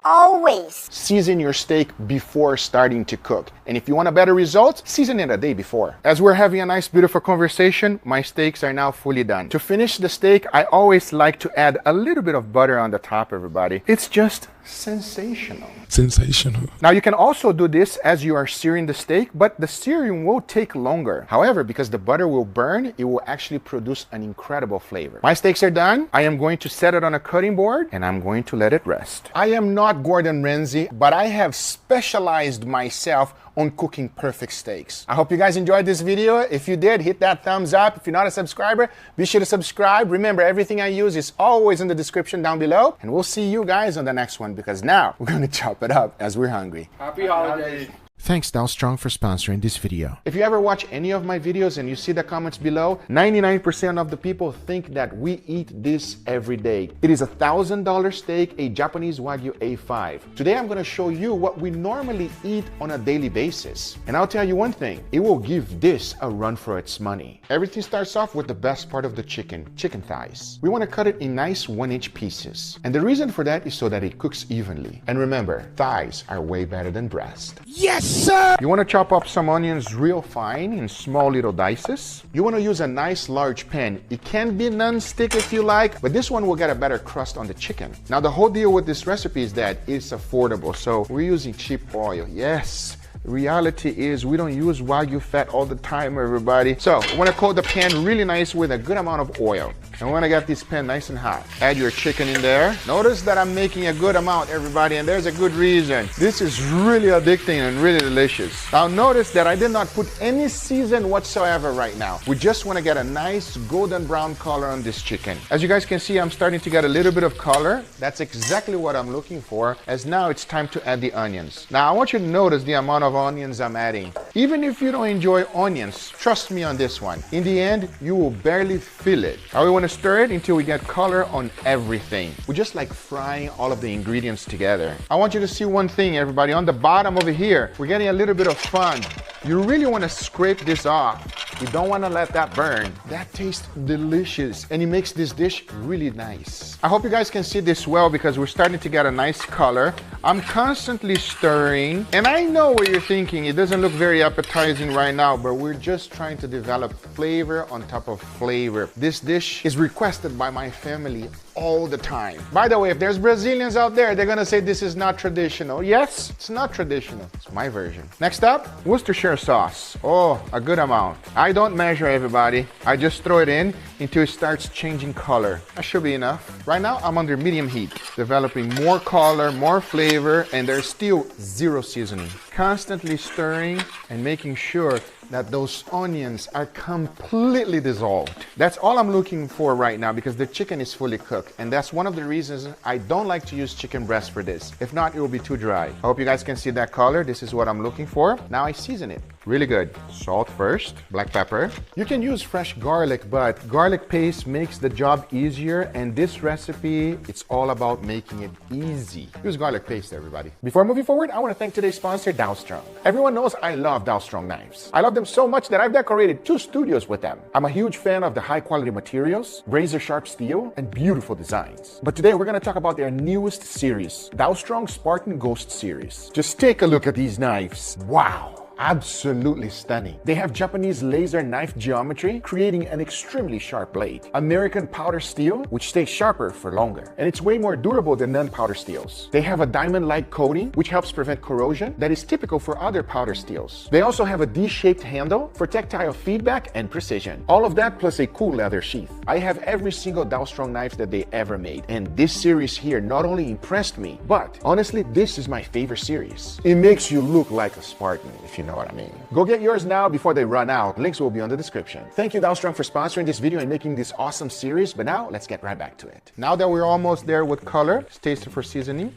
season your steak before starting to cook. And if you want a better result, season it a day before. As we're having a nice, beautiful conversation, my steaks are now fully done. To finish the steak, I always like to add a little bit of butter on the top, everybody. It's just sensational. Sensational. Now you can also do this as you are searing the steak, but the searing will take longer. However, because the butter will burn, it will actually produce an incredible flavor. My steaks are done. I am going to set it on a cutting board and I'm going to let it rest. I am not Gordon Ramsay, but I have specialized myself on cooking perfect steaks. I hope you guys enjoyed this video. If you did, hit that thumbs up. If you're not a subscriber, be sure to subscribe. Remember, everything I use is always in the description down below. And we'll see you guys on the next one, because now we're gonna chop it up as we're hungry. Happy holidays. Thanks Dow Strong for sponsoring this video. If you ever watch any of my videos and you see the comments below, 99% of the people think that we eat this every day. It is $1,000 steak, a Japanese Wagyu A5. Today I'm going to show you what we normally eat on a daily basis. And I'll tell you one thing, it will give this a run for its money. Everything starts off with the best part of the chicken thighs. We want to cut it in nice 1-inch pieces. And the reason for that is so that it cooks evenly. And remember, thighs are way better than breast. Yes, sir! You want to chop up some onions real fine in small little dices. You want to use a nice large pan. It can be non-stick if you like, but this one will get a better crust on the chicken. Now the whole deal with this recipe is that it's affordable, so we're using cheap oil. Yes. Reality is we don't use Wagyu fat all the time, everybody. So we want to coat the pan really nice with a good amount of oil. And we want to get this pan nice and hot. Add your chicken in there. Notice that I'm making a good amount, everybody, and there's a good reason. This is really addicting and really delicious. Now notice that I did not put any season whatsoever right now. We just want to get a nice golden brown color on this chicken. As you guys can see, I'm starting to get a little bit of color. That's exactly what I'm looking for, as now it's time to add the onions. Now I want you to notice the amount of onions I'm adding. Even if you don't enjoy onions, trust me on this one. In the end, you will barely feel it. Now we want to stir it until we get color on everything. We just like frying all of the ingredients together. I want you to see one thing, everybody. On the bottom over here, we're getting a little bit of fun. You really want to scrape this off. You don't want to let that burn. That tastes delicious and it makes this dish really nice. I hope you guys can see this well because we're starting to get a nice color. I'm constantly stirring, and I know what you're thinking. It doesn't look very appetizing right now, but we're just trying to develop flavor on top of flavor. This dish is requested by my family all the time. By the way, if there's Brazilians out there, they're gonna say this is not traditional. Yes, it's not traditional. It's my version. Next up, Worcestershire sauce. Oh, a good amount. I don't measure, everybody. I just throw it in until it starts changing color. That should be enough. Right now, I'm under medium heat, developing more color, more flavor, and there's still zero seasoning. Constantly stirring and making sure that those onions are completely dissolved. That's all I'm looking for right now because the chicken is fully cooked. And that's one of the reasons I don't like to use chicken breast for this. If not, it will be too dry. I hope you guys can see that color. This is what I'm looking for. Now I season it. Really good. Salt first, black pepper. You can use fresh garlic, but garlic paste makes the job easier, and this recipe, it's all about making it easy. Use garlic paste, everybody. Before moving forward, I want to thank today's sponsor, Strong. Everyone knows I love Strong knives. I love them so much that I've decorated 2 studios with them. I'm a huge fan of the high quality materials, razor sharp steel, and beautiful designs. But today we're going to talk about their newest series, Strong Spartan Ghost series. Just take a look at these knives. Wow. Absolutely stunning. They have Japanese laser knife geometry, creating an extremely sharp blade. American powder steel, which stays sharper for longer. And it's way more durable than non-powder steels. They have a diamond-like coating, which helps prevent corrosion that is typical for other powder steels. They also have a D-shaped handle for tactile feedback and precision. All of that plus a cool leather sheath. I have every single Strong knife that they ever made. And this series here not only impressed me, but honestly, this is my favorite series. It makes you look like a Spartan, if you know what I mean. Go get yours now before they run out. Links will be on the description. Thank you, Strong, for sponsoring this video and making this awesome series. But now, let's get right back to it. Now that we're almost there with color, let's taste it for seasoning.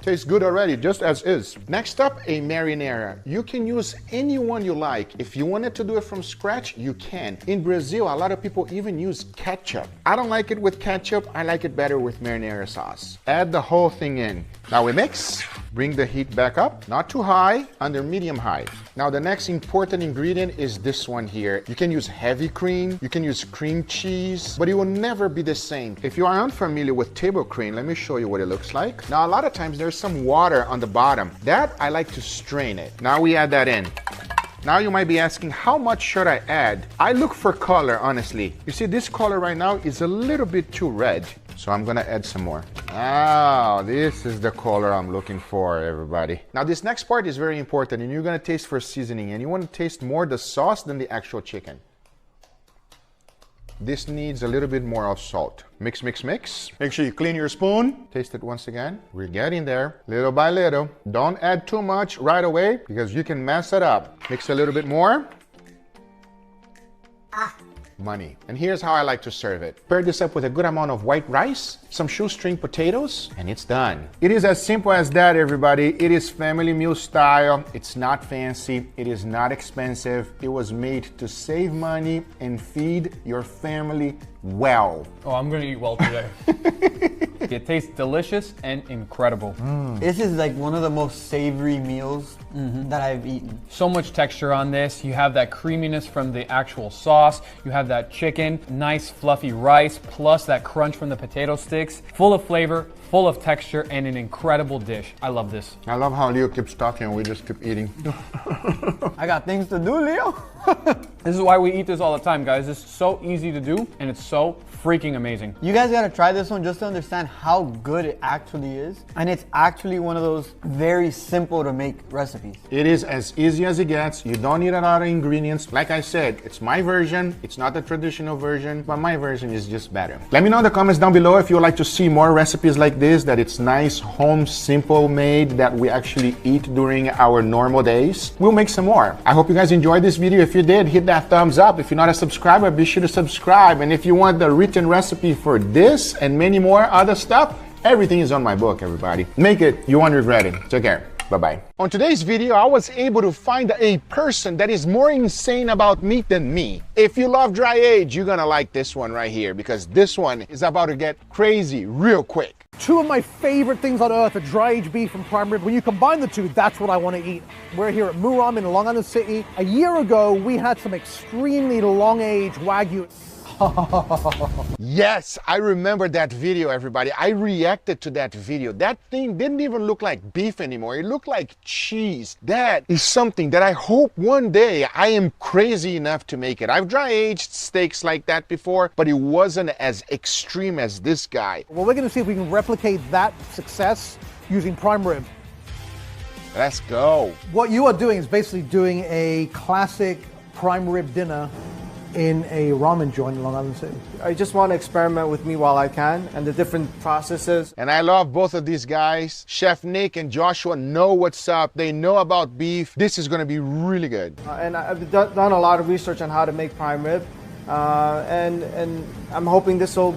Tastes good already, just as is. Next up, a marinara. You can use any one you like. If you wanted to do it from scratch, you can. In Brazil, a lot of people even use ketchup. I don't like it with ketchup. I like it better with marinara sauce. Add the whole thing in. Now we mix. Bring the heat back up, not too high, under medium high. Now the next important ingredient is this one here. You can use heavy cream, you can use cream cheese, but it will never be the same. If you are unfamiliar with table cream, let me show you what it looks like. Now a lot of times there's some water on the bottom. That I like to strain it. Now we add that in. Now you might be asking, how much should I add? I look for color, honestly. You see, this color right now is a little bit too red. So I'm gonna add some more. Wow, this is the color I'm looking for, everybody. Now this next part is very important, and you're gonna taste for seasoning, and you wanna taste more the sauce than the actual chicken. This needs a little bit more of salt. Mix, mix, mix. Make sure you clean your spoon. Taste it once again. We're getting there, little by little. Don't add too much right away, because you can mess it up. Mix a little bit more. Money. And here's how I like to serve it. Pair this up with a good amount of white rice, some shoestring potatoes, and it's done. It is as simple as that, everybody. It is family meal style. It's not fancy. It is not expensive. It was made to save money and feed your family well. Oh, I'm gonna eat well today. It tastes delicious and incredible. This is like one of the most savory meals that I've eaten. So much texture on this. You have that creaminess from the actual sauce. You have that chicken, nice fluffy rice, plus that crunch from the potato sticks. Full of flavor, full of texture, and an incredible dish. I love this. I love how Leo keeps talking and we just keep eating. I got things to do, Leo. This is why we eat this all the time, guys. It's so easy to do, and it's so freaking amazing. You guys gotta try this one just to understand how good it actually is. And it's actually one of those very simple to make recipes. It is as easy as it gets. You don't need a lot of ingredients. Like I said, it's my version. It's not the traditional version, but my version is just better. Let me know in the comments down below if you would like to see more recipes like this, that it's nice, home, simple made, that we actually eat during our normal days. We'll make some more. I hope you guys enjoyed this video. If you did, hit that thumbs up. If you're not a subscriber, be sure to subscribe. And if you want the written recipe for this and many more other stuff, everything is on my book, everybody. Make it, you won't regret it. Take care. Bye-bye. On today's video, I was able to find a person that is more insane about meat than me. If you love dry age, you're gonna like this one right here, because this one is about to get crazy real quick. 2 of my favorite things on earth are dry aged beef and prime rib. When you combine the 2, that's what I want to eat. We're here at Muram in Long Island City. A year ago, we had some extremely long aged Wagyu. Yes, I remember that video, everybody. I reacted to that video. That thing didn't even look like beef anymore. It looked like cheese. That is something that I hope one day I am crazy enough to make it. I've dry aged steaks like that before, but it wasn't as extreme as this guy. Well, we're going to see if we can replicate that success using prime rib. Let's go. What you are doing is basically doing a classic prime rib dinner in a ramen joint in Long Island City. I just want to experiment with me while I can and the different processes. And I love both of these guys. Chef Nick and Joshua know what's up. They know about beef. This is going to be really good. And I've done a lot of research on how to make prime rib. And I'm hoping this will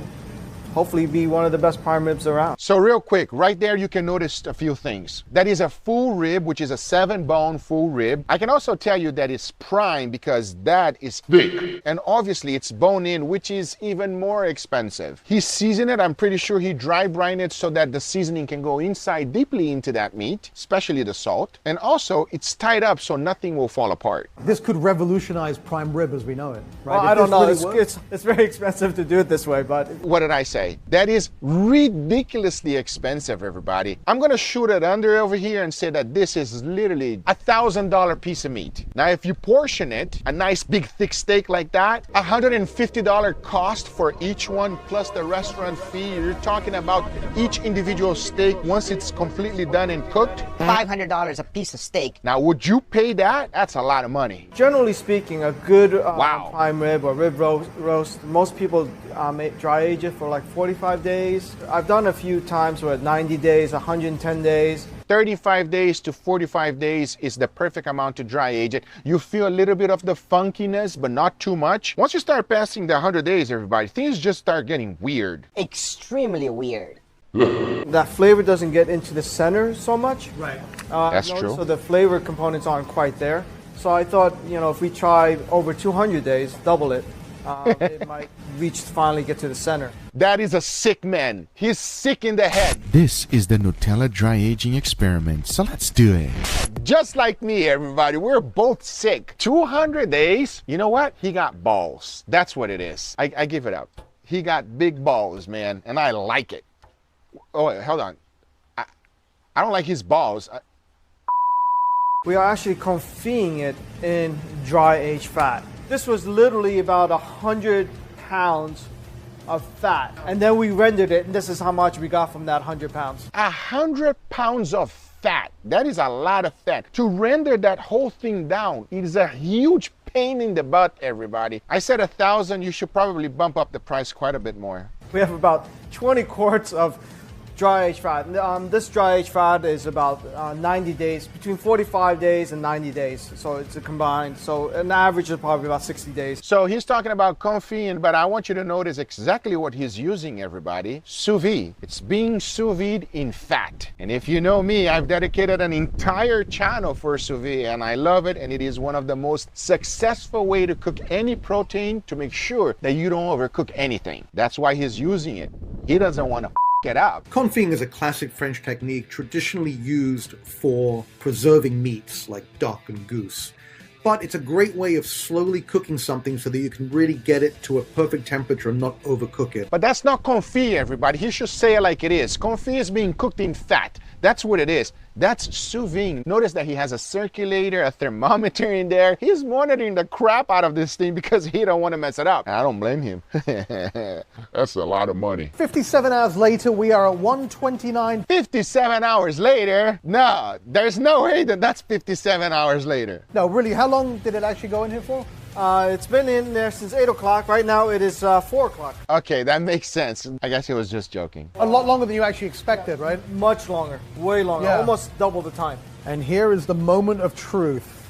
hopefully be one of the best prime ribs around. So real quick, right there you can notice a few things. That is a full rib, which is a 7-bone full rib. I can also tell you that it's prime because that is thick. And obviously it's bone-in, which is even more expensive. He seasoned it, I'm pretty sure he dry brined it so that the seasoning can go inside deeply into that meat, especially the salt. And also it's tied up so nothing will fall apart. This could revolutionize prime rib as we know it, right? Well, I don't know, it's very expensive to do it this way, but... What did I say? That is ridiculously expensive, everybody. I'm gonna shoot it under over here and say that this is literally $1,000 piece of meat. Now, if you portion it, a nice big thick steak like that, $150 cost for each one plus the restaurant fee. You're talking about each individual steak once it's completely done and cooked. $500 a piece of steak. Now, would you pay that? That's a lot of money. Generally speaking, a good Wow. prime rib or rib roast, most people dry age it for like 45 days. I've done a few times where 90 days, 110 days. 35 days to 45 days is the perfect amount to dry age it. You feel a little bit of the funkiness, but not too much. Once you start passing the 100 days, everybody, things just start getting weird. Extremely weird. That flavor doesn't get into the center so much. Right. That's true. So the flavor components aren't quite there. So I thought, you know, if we try over 200 days, double it, it might finally get to the center. That is a sick man. He's sick in the head. This is the Nutella dry aging experiment, so let's do it. Just like me, everybody. We're both sick. 200 days. You know what? He got balls. That's what it is. I give it up. He got big balls, man, and I like it. Oh, wait, hold on. I don't like his balls. We are actually confying it in dry aged fat. This was literally about 100 pounds of fat. And then we rendered it, and this is how much we got from that 100 pounds. 100 pounds of fat. That is a lot of fat. To render that whole thing down, it is a huge pain in the butt, everybody. I said 1,000. You should probably bump up the price quite a bit more. We have about 20 quarts of dry aged fat. This dry aged fat is about 90 days, between 45 days and 90 days. So it's a combined. So an average is probably about 60 days. So he's talking about confit, but I want you to notice exactly what he's using, everybody. Sous vide. It's being sous vide in fat. And if you know me, I've dedicated an entire channel for sous vide, and I love it. And it is one of the most successful way to cook any protein to make sure that you don't overcook anything. That's why he's using it. He doesn't want to it up. Confit is a classic French technique traditionally used for preserving meats like duck and goose. But it's a great way of slowly cooking something so that you can really get it to a perfect temperature and not overcook it. But that's not confit, everybody. He should say it like it is. Confit is being cooked in fat. That's what it is. That's sous vide. Notice that he has a circulator, a thermometer in there. He's monitoring the crap out of this thing because he don't want to mess it up. I don't blame him. That's a lot of money. 57 hours later, we are at 129. 57 hours later? No, there's no way that that's 57 hours later. No, really, how long did it actually go in here for? It's been in there since 8 o'clock. Right now it is 4 o'clock. Okay, that makes sense. I guess he was just joking. A lot longer than you actually expected, right? Much longer, way longer, Yeah. almost double the time. And here is the moment of truth.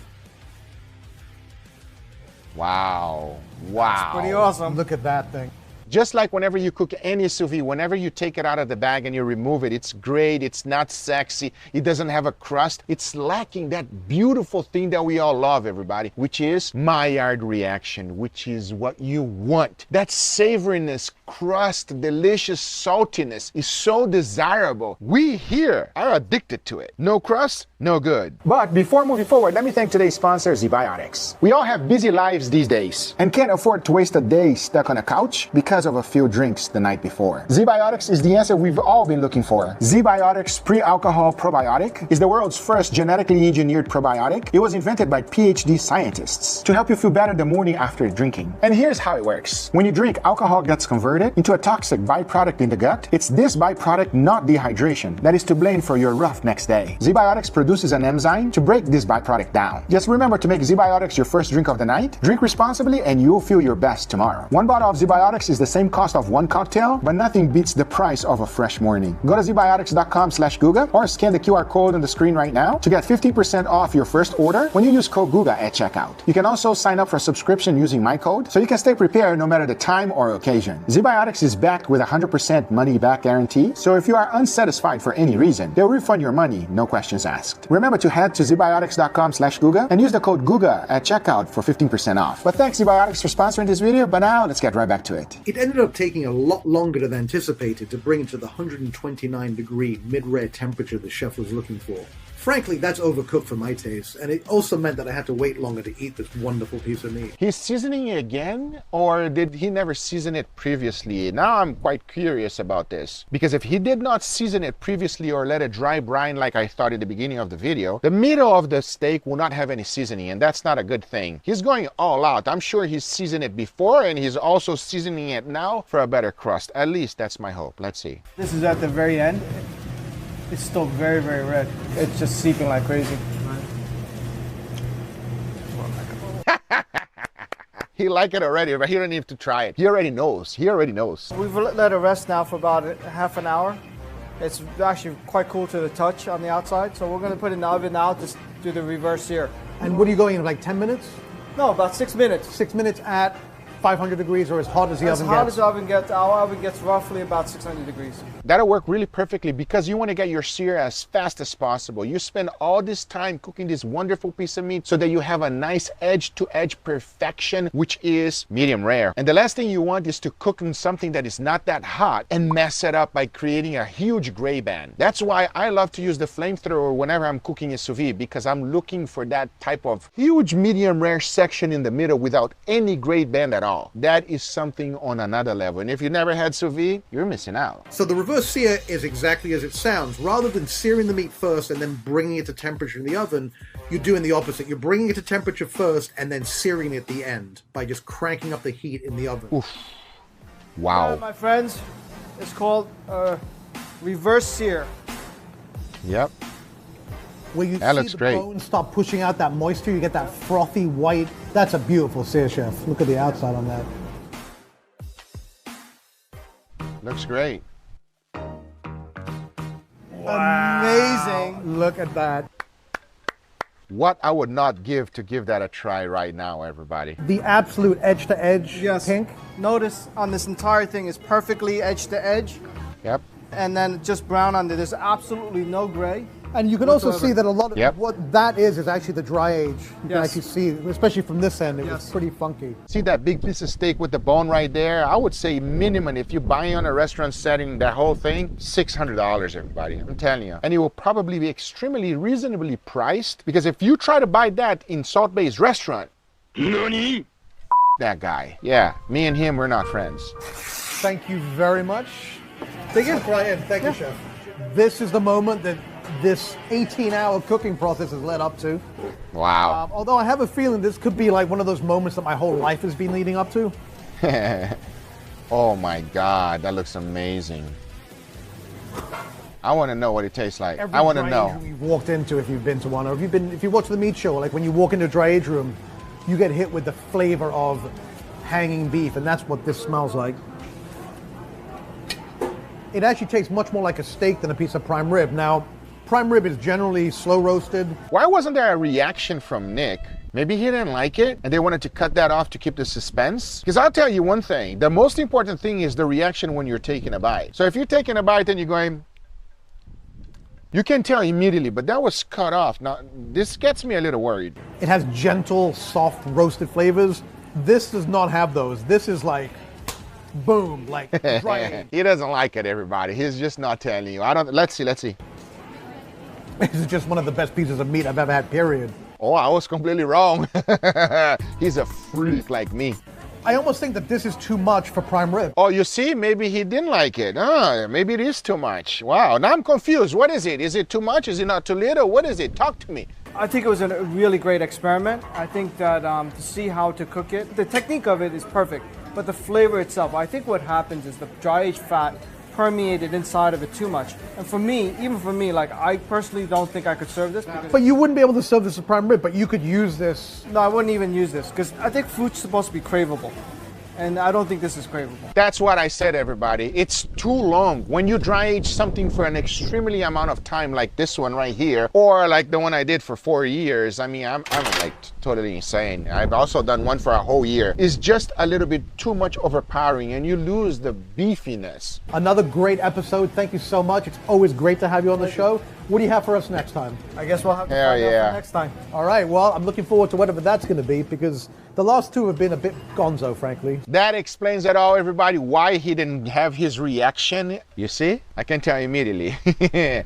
Wow. Wow. Pretty awesome. Look at that thing. Just like whenever you cook any sous vide, whenever you take it out of the bag and you remove it, it's great, it's not sexy, it doesn't have a crust. It's lacking that beautiful thing that we all love, everybody, which is Maillard reaction, which is what you want. That savoriness, crust, delicious saltiness is so desirable. We here are addicted to it. No crust, no good. But before moving forward, let me thank today's sponsor, ZBiotics. We all have busy lives these days and can't afford to waste a day stuck on a couch because of a few drinks the night before. ZBiotics is the answer we've all been looking for. ZBiotics Pre-Alcohol Probiotic is the world's first genetically engineered probiotic. It was invented by PhD scientists to help you feel better the morning after drinking. And here's how it works. When you drink, alcohol gets converted into a toxic byproduct in the gut. It's this byproduct, not dehydration, that is to blame for your rough next day. ZBiotics produces produces an enzyme to break this byproduct down. Just remember to make ZBiotics your first drink of the night. Drink responsibly and you'll feel your best tomorrow. One bottle of ZBiotics is the same cost of one cocktail, but nothing beats the price of a fresh morning. Go to zbiotics.com/GUGA or scan the QR code on the screen right now to get 50% off your first order when you use code GUGA at checkout. You can also sign up for a subscription using my code so you can stay prepared no matter the time or occasion. ZBiotics is backed with a 100% money-back guarantee, so if you are unsatisfied for any reason, they'll refund your money, no questions asked. Remember to head to zbiotics.com/GUGA and use the code GUGA at checkout for 15% off. But thanks ZBiotics for sponsoring this video, but now let's get right back to it. It ended up taking a lot longer than anticipated to bring it to the 129-degree mid-rare temperature the chef was looking for. Frankly, that's overcooked for my taste, and it also meant that I had to wait longer to eat this wonderful piece of meat. He's seasoning it again, or did he never season it previously? Now I'm quite curious about this, because if he did not season it previously or let it dry brine like I thought at the beginning of the video, the middle of the steak will not have any seasoning, and that's not a good thing. He's going all out. I'm sure he's seasoned it before, and he's also seasoning it now for a better crust. At least that's my hope. Let's see. This is at the very end. It's still very, very red. It's just seeping like crazy. He liked it already, but he don't need to try it. He already knows. He already knows. We've let it rest now for about half an hour. It's actually quite cool to the touch on the outside. So we're going to put it in the oven now to do the reverse sear. And what are you going in, like 10 minutes? No, about 6 minutes. 6 minutes at 500 degrees or as hot as the oven gets? As hot as the oven gets. Our oven gets roughly about 600 degrees. That'll work really perfectly because you want to get your sear as fast as possible. You spend all this time cooking this wonderful piece of meat so that you have a nice edge-to-edge perfection, which is medium rare. And the last thing you want is to cook in something that is not that hot and mess it up by creating a huge gray band. That's why I love to use the flamethrower whenever I'm cooking a sous vide, because I'm looking for that type of huge medium rare section in the middle without any gray band at all. That is something on another level. And if you never had sous vide, you're missing out. So the reverse sear is exactly as it sounds. Rather than searing the meat first and then bringing it to temperature in the oven, you're doing the opposite. You're bringing it to temperature first and then searing it at the end by just cranking up the heat in the oven. Oof. Wow. My friends, it's called reverse sear. Yep. Where you That see looks the great. bone start pushing out that moisture, you get that frothy white. That's a beautiful sear, chef. Look at the outside on that. Looks great. Amazing. Look at that. What I would not give to give that a try right now, everybody. The absolute edge-to-edge pink. Notice on this entire thing is perfectly edge to edge. Yep. And then just brown under. There's absolutely no gray. And you can also see that a lot of Yep. what that is actually the dry age. You can actually see, especially from this end, it was Yes. pretty funky. See that big piece of steak with the bone right there? I would say minimum, if you buy on a restaurant setting, that whole thing, $600, everybody. I'm telling you. And it will probably be extremely reasonably priced, because if you try to buy that in Salt Bay's restaurant, NANI? That guy. Yeah, me and him, we're not friends. Thank you very much. Thank you. Right in. Thank you, chef. This is the moment that this 18-hour cooking process has led up to. Wow. Although I have a feeling this could be like one of those moments that my whole life has been leading up to. Oh my God, that looks amazing. I want to know what it tastes like. I want to know. Every dry age room you've walked into, if you've been to one, or if you watch the meat show, like when you walk into a dry age room, you get hit with the flavor of hanging beef, and that's what this smells like. It actually tastes much more like a steak than a piece of prime rib. Now, prime rib is generally slow roasted. Why wasn't there a reaction from Nick? Maybe he didn't like it and they wanted to cut that off to keep the suspense. Because I'll tell you one thing, the most important thing is the reaction when you're taking a bite. So if you're taking a bite and you're going, you can tell immediately, but that was cut off. Now, this gets me a little worried. It has gentle, soft, roasted flavors. This does not have those. This is like, boom, like dry age. He doesn't like it, everybody. He's just not telling you. Let's see. This is just one of the best pieces of meat I've ever had, period. Oh, I was completely wrong. He's a freak like me. I almost think that this is too much for prime rib. Oh, you see, maybe he didn't like it. Maybe it is too much. Wow, now I'm confused. What is it? Is it too much? Is it not too little? What is it? Talk to me. I think it was a really great experiment. I think that to see how to cook it, the technique of it is perfect, but the flavor itself, I think what happens is the dry aged fat permeated inside of it too much. And for me, even for me, like I personally don't think I could serve this. But you wouldn't be able to serve this as prime rib, but you could use this. No, I wouldn't even use this because I think food's supposed to be craveable. And I don't think this is craveable. That's what I said, everybody. It's too long. When you dry age something for an extremely amount of time, like this one right here, or like the one I did for 4 years, I mean, I'm like totally insane. I've also done one for a whole year. It's just a little bit too much overpowering and you lose the beefiness. Another great episode. Thank you so much. It's always great to have you on the show. What do you have for us next time? I guess we'll have to Hell find out yeah. for next time. All right, well, I'm looking forward to whatever that's going to be because the last two have been a bit gonzo, frankly. That explains it all, everybody, why he didn't have his reaction. You see? I can tell immediately.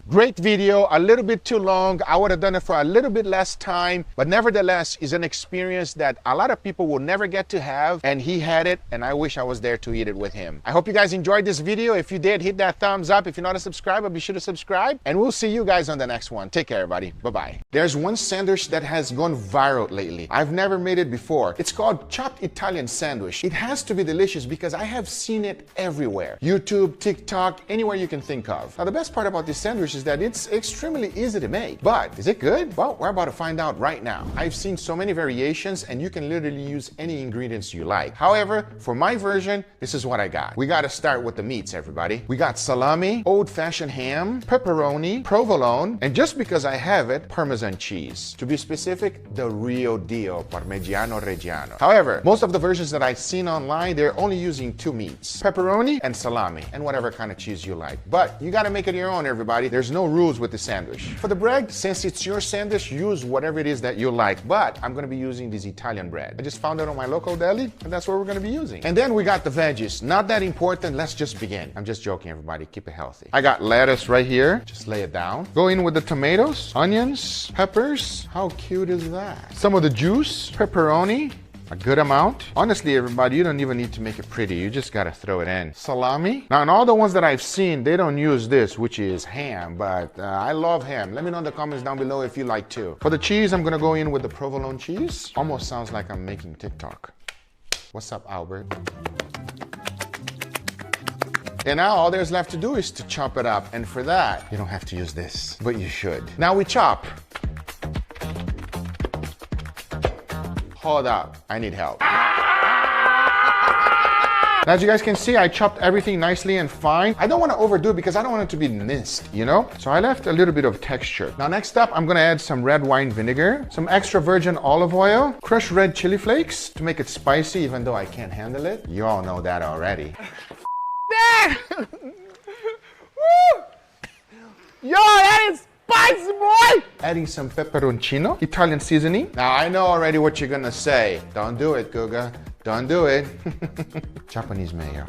Great video, a little bit too long. I would have done it for a little bit less time, but nevertheless, is an experience that a lot of people will never get to have, and he had it, and I wish I was there to eat it with him. I hope you guys enjoyed this video. If you did, hit that thumbs up. If you're not a subscriber, be sure to subscribe, and we'll see you guys on the next one. Take care, everybody. Bye-bye. There's one sandwich that has gone viral lately. I've never made it before. It's called chopped Italian sandwich. It has to be delicious because I have seen it everywhere. YouTube, TikTok, anywhere you can think of. Now, the best part about this sandwich is that it's extremely easy to make. But is it good? Well, we're about to find out right now. I've seen so many variations and you can literally use any ingredients you like. However, for my version, this is what I got. We got to start with the meats, everybody. We got salami, old-fashioned ham, pepperoni, provolone, and just because I have it, Parmesan cheese. To be specific, the real deal, Parmigiano Reggiano. However, most of the versions that I've seen online, they're only using two meats, pepperoni and salami, and whatever kind of cheese you like. But you gotta make it your own, everybody. There's no rules with the sandwich. For the bread, since it's your sandwich, use whatever it is that you like. But I'm gonna be using this Italian bread. I just found it on my local deli, and that's what we're gonna be using. And then we got the veggies. Not that important, let's just begin. I'm just joking, everybody, keep it healthy. I got lettuce right here, just lay it down. Go in with the tomatoes, onions, peppers. How cute is that? Some of the juice, pepperoni, a good amount. Honestly, everybody, you don't even need to make it pretty. You just gotta throw it in. Salami. Now, in all the ones that I've seen, they don't use this, which is ham, but I love ham. Let me know in the comments down below if you like too. For the cheese, I'm gonna go in with the provolone cheese. Almost sounds like I'm making TikTok. What's up, Albert? And now all there's left to do is to chop it up. And for that, you don't have to use this, but you should. Now we chop. Hold up, I need help. Now, as you guys can see, I chopped everything nicely and fine. I don't want to overdo it because I don't want it to be minced, you know? So I left a little bit of texture. Now, next up, I'm gonna add some red wine vinegar, some extra virgin olive oil, crushed red chili flakes to make it spicy, even though I can't handle it. You all know that already. Yo, that is spicy, boy! Adding some peperoncino, Italian seasoning. Now, I know already what you're gonna say. Don't do it, GUGA. Don't do it. Japanese mayo.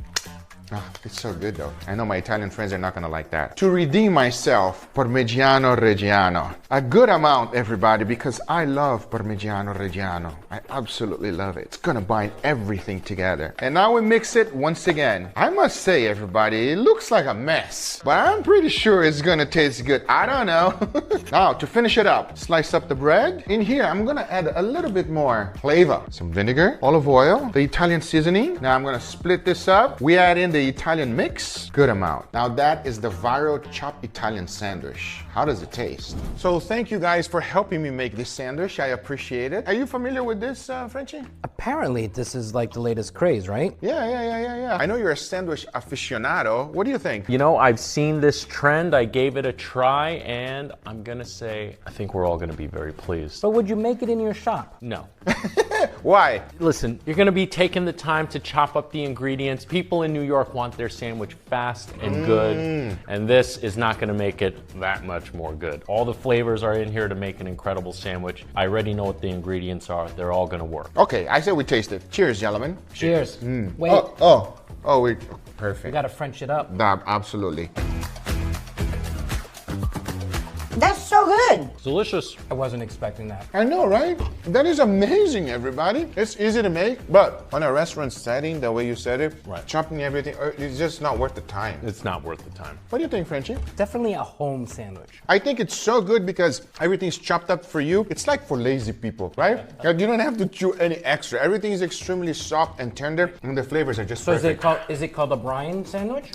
Oh, it's so good though. I know my Italian friends are not gonna like that. To redeem myself, Parmigiano Reggiano. A good amount, everybody, because I love Parmigiano Reggiano. I absolutely love it. It's gonna bind everything together. And now we mix it once again. I must say, everybody, it looks like a mess, but I'm pretty sure it's gonna taste good. I don't know. Now, to finish it up, slice up the bread. In here, I'm gonna add a little bit more flavor. Some vinegar, olive oil, the Italian seasoning. Now I'm gonna split this up. We add in the Italian mix, good amount. Now that is the viral chopped Italian sandwich. How does it taste? So thank you guys for helping me make this sandwich. I appreciate it. Are you familiar with this, Frenchie? Apparently this is like the latest craze, right? Yeah. I know you're a sandwich aficionado. What do you think? You know, I've seen this trend. I gave it a try, and I'm gonna say, I think we're all gonna be very pleased. But would you make it in your shop? No. Why? Listen, you're gonna be taking the time to chop up the ingredients. People in New York want their sandwich fast and good, and this is not gonna make it that much more good. All the flavors are in here to make an incredible sandwich. I already know what the ingredients are. They're all gonna work. Okay, I say we taste it. Cheers, gentlemen. Cheers. Wait. Oh, wait. Perfect. We gotta French it up. Absolutely. That's so good. It's delicious. I wasn't expecting that. I know, right? That is amazing, everybody. It's easy to make, but on a restaurant setting, the way you said it, right, chopping everything, it's just not worth the time. It's not worth the time. What do you think, Frenchie? Definitely a home sandwich. I think it's so good because everything's chopped up for you. It's like for lazy people, right? You don't have to chew any extra. Everything is extremely soft and tender, and the flavors are just perfect. Is it called a brine sandwich?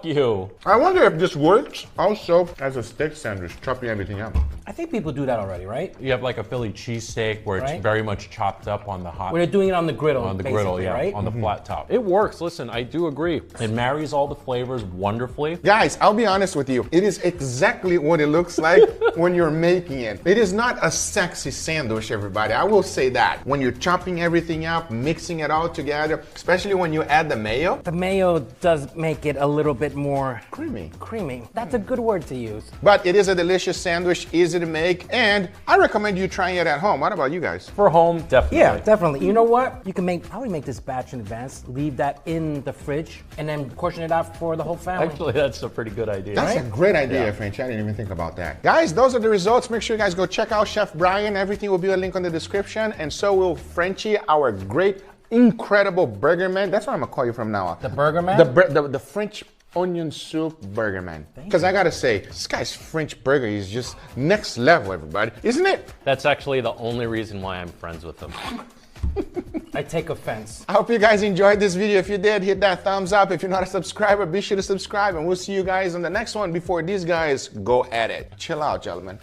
you. I wonder if this works also as a steak sandwich, chopping everything up. I think people do that already, right? You have like a Philly cheesesteak where it's Right. very much chopped up on the hot. Where they're doing it on the griddle. On the griddle, basically, yeah, right? on the flat top. It works. Listen, I do agree. It marries all the flavors wonderfully. Guys, I'll be honest with you. It is exactly what it looks like when you're making it. It is not a sexy sandwich, everybody. I will say that. When you're chopping everything up, mixing it all together, especially when you add the mayo. The mayo does make it a little bit more Creamy. creamy. That's a good word to use. But it is a delicious sandwich, easy to make, and I recommend you trying it at home. What about you guys? For home, definitely. Yeah, definitely. You know what? You can probably make this batch in advance, leave that in the fridge, and then portion it out for the whole family. Actually, that's a pretty good idea. That's a great idea, French. I didn't even think about that. Guys, those are the results. Make sure you guys go check out Chef Brian. Everything will be a link on the description, and so will Frenchie, our great, incredible burger man. That's what I'm gonna call you from now on. The burger man? The French onion soup burger man. Because I gotta say, this guy's French burger is just next level, everybody. Isn't it? That's actually the only reason why I'm friends with him. I take offense. I hope you guys enjoyed this video. If you did, hit that thumbs up. If you're not a subscriber, be sure to subscribe, and we'll see you guys on the next one before these guys go at it. Chill out, gentlemen.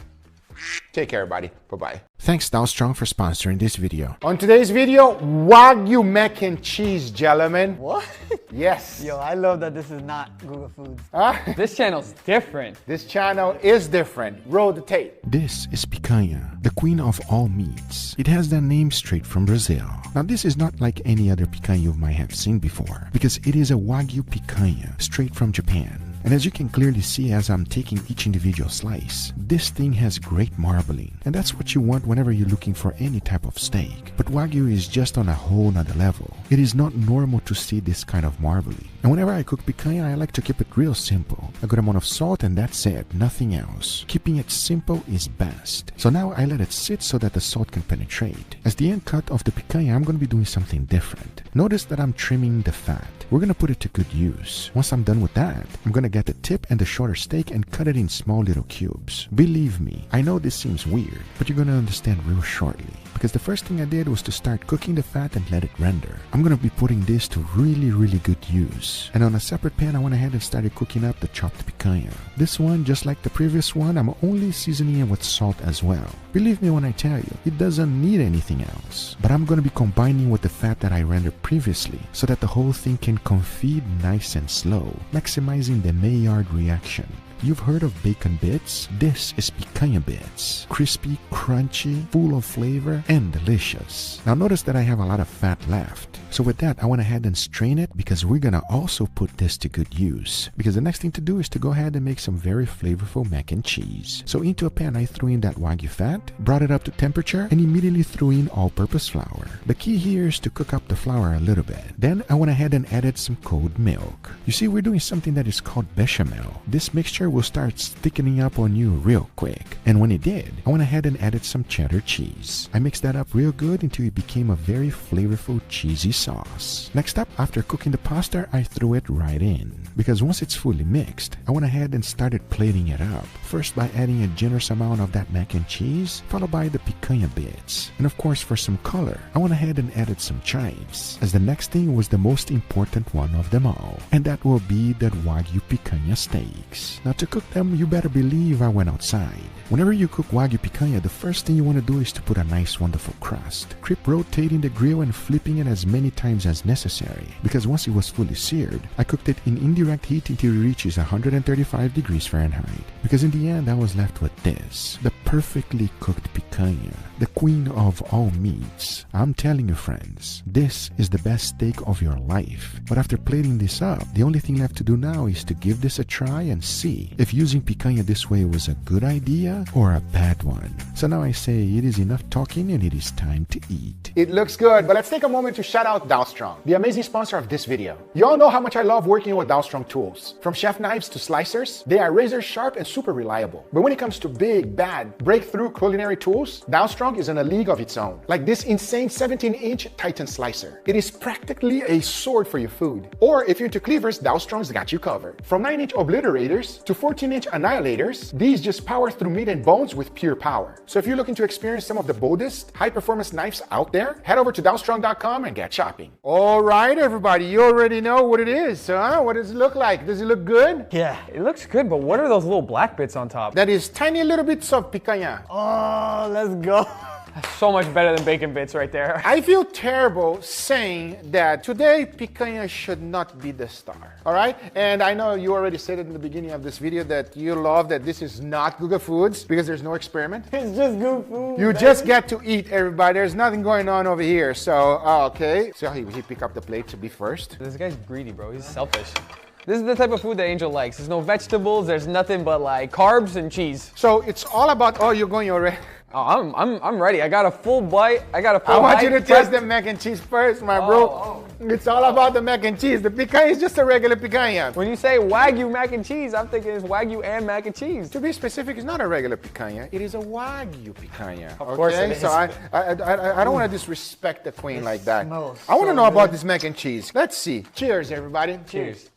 Take care, everybody. Bye-bye. Thanks Strong for sponsoring this video. On today's video, Wagyu mac and cheese, gentlemen. What? Yes. Yo, I love that this is not GUGA Foods. This channel's different. This channel is different. Roll the tape. This is picanha, the queen of all meats. It has that name straight from Brazil. Now this is not like any other picanha you might have seen before, because it is a Wagyu picanha straight from Japan. And as you can clearly see as I'm taking each individual slice, this thing has great marbling. And that's what you want whenever you're looking for any type of steak. But Wagyu is just on a whole nother level. It is not normal to see this kind of marbling. And whenever I cook picanha, I like to keep it real simple. A good amount of salt and that's it, nothing else. Keeping it simple is best. So now I let it sit so that the salt can penetrate. As the end cut of the picanha, I'm going to be doing something different. Notice that I'm trimming the fat. We're going to put it to good use. Once I'm done with that, I'm going to get the tip and the shorter steak and cut it in small little cubes. Believe me, I know this seems weird, but you're going to understand real shortly. Because the first thing I did was to start cooking the fat and let it render. I'm going to be putting this to really good use. And on a separate pan, I went ahead and started cooking up the chopped picanha. This one, just like the previous one, I'm only seasoning it with salt as well. Believe me when I tell you, it doesn't need anything else. But I'm going to be combining with the fat that I rendered previously so that the whole thing can confit nice and slow, maximizing the Maillard reaction. You've heard of bacon bits? This is picanha bits. Crispy, crunchy, full of flavor, and delicious. Now notice that I have a lot of fat left. So with that, I went ahead and strain it because we're gonna also put this to good use. Because the next thing to do is to go ahead and make some very flavorful mac and cheese. So into a pan, I threw in that Wagyu fat, brought it up to temperature, and immediately threw in all-purpose flour. The key here is to cook up the flour a little bit. Then I went ahead and added some cold milk. You see, we're doing something that is called bechamel. This mixture will start thickening up on you real quick. And when it did, I went ahead and added some cheddar cheese. I mixed that up real good until it became a very flavorful cheesy sauce. Next up, after cooking the pasta, I threw it right in. Because once it's fully mixed, I went ahead and started plating it up. First by adding a generous amount of that mac and cheese, followed by the picanha bits. And of course, for some color, I went ahead and added some chives, as the next thing was the most important one of them all. And that will be that Wagyu picanha steaks. Now to cook them, you better believe I went outside. Whenever you cook Wagyu picanha, the first thing you want to do is to put a nice wonderful crust. Keep rotating the grill and flipping it as many times as necessary, because once it was fully seared, I cooked it in indirect heat until it reaches 135 degrees Fahrenheit. Because in the end, I was left with this, the perfectly cooked picanha, the queen of all meats. I'm telling you friends, this is the best steak of your life. But after plating this up, the only thing left to do now is to give this a try and see if using picanha this way was a good idea or a bad one. So now I say it is enough talking and it is time to eat. It looks good, but let's take a moment to shout out Strong, the amazing sponsor of this video. You all know how much I love working with Strong tools. From chef knives to slicers, they are razor sharp and super reliable. But when it comes to big, bad, breakthrough culinary tools, Strong Strong is in a league of its own. Like this insane 17-inch Titan slicer. It is practically a sword for your food. Or if you're into cleavers, Dow Strong's got you covered. From 9-inch obliterators to 14-inch annihilators, these just power through meat and bones with pure power. So if you're looking to experience some of the boldest, high-performance knives out there, head over to dowstrong.com and get shopping. All right, everybody, you already know what it is, huh? What does it look like? Does it look good? Yeah, it looks good, but what are those little black bits on top? That is tiny little bits of picanha. Oh, let's go. That's so much better than bacon bits right there. I feel terrible saying that today picanha should not be the star, all right? And I know you already said it in the beginning of this video that you love that this is not GUGA Foods because there's no experiment. It's just good food. You just get to eat, everybody. There's nothing going on over here. So, okay. So he pick up the plate to be first. This guy's greedy, bro. He's selfish. This is the type of food that Angel likes. There's no vegetables. There's nothing but like carbs and cheese. So it's all about, oh, you're going already. Oh, I'm ready. I got a full bite. I want you to taste the mac and cheese first, my bro. It's all about the mac and cheese. The picanha is just a regular picanha. When you say Wagyu mac and cheese, I'm thinking it's Wagyu and mac and cheese. To be specific, it's not a regular picanha. It is a Wagyu picanha. Of course it is. So I don't want to disrespect the queen like that. I want to know about this mac and cheese. Let's see. Cheers, everybody. Cheers.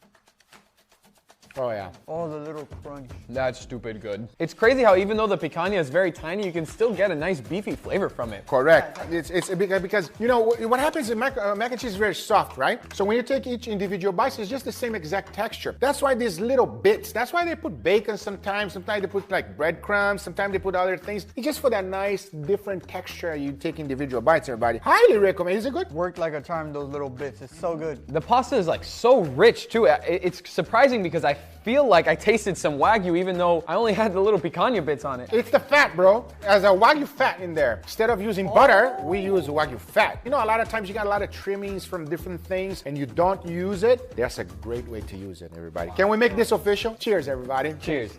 Oh yeah. Oh, the little crunch. That's stupid good. It's crazy how even though the picanha is very tiny, you can still get a nice beefy flavor from it. Correct. It's because, you know, what happens is mac and cheese is very soft, right? So when you take each individual bite, it's just the same exact texture. That's why these little bits, that's why they put bacon sometimes they put like breadcrumbs, sometimes they put other things. It's just for that nice, different texture you take individual bites, everybody. Highly recommend. Is it good? Worked like a charm, those little bits. It's so good. The pasta is like so rich too. It's surprising because I feel like I tasted some Wagyu even though I only had the little picanha bits on it. It's the fat, bro. There's a Wagyu fat in there. Instead of using butter, we use Wagyu fat. You know, a lot of times you got a lot of trimmings from different things and you don't use it. That's a great way to use it, everybody. Can we make this official? Cheers, everybody. Cheers.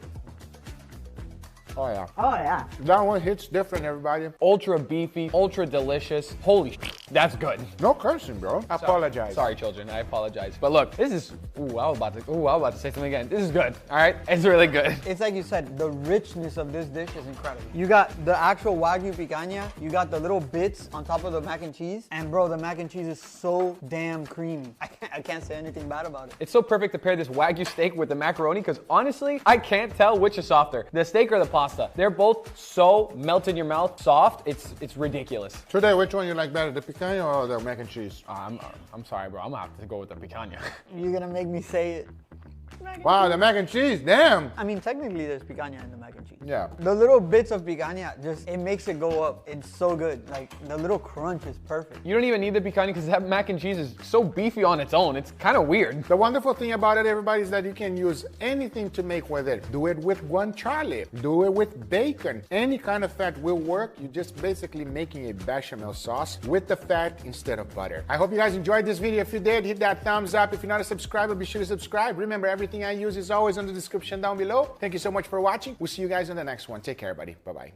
Oh yeah. Oh yeah. That one hits different, everybody. Ultra beefy, ultra delicious. Holy that's good. No cursing, bro. I apologize. Sorry, children. I apologize. But look, this is, I was about to say something again. This is good, all right? It's really good. It's like you said, the richness of this dish is incredible. You got the actual Wagyu picanha, you got the little bits on top of the mac and cheese, and bro, the mac and cheese is so damn creamy. I can't say anything bad about it. It's so perfect to pair this Wagyu steak with the macaroni because honestly, I can't tell which is softer, the steak or the pasta. They're both so melt in your mouth, soft, it's ridiculous. Today, which one you like better, the picanha or the mac and cheese? I'm sorry, bro. I'm gonna have to go with the picanha. You're gonna make me say it. Wow, the mac and cheese, damn. I mean, technically there's picanha in the mac and cheese. Yeah. The little bits of picanha, just, it makes it go up. It's so good. Like, the little crunch is perfect. You don't even need the picanha because that mac and cheese is so beefy on its own. It's kind of weird. The wonderful thing about it, everybody, is that you can use anything to make with it. Do it with guanciale. Do it with bacon. Any kind of fat will work. You're just basically making a bechamel sauce with the fat instead of butter. I hope you guys enjoyed this video. If you did, hit that thumbs up. If you're not a subscriber, be sure to subscribe. Remember, everything I use is always in the description down below. Thank you so much for watching. We'll see you guys in the next one. Take care, buddy. Bye-bye.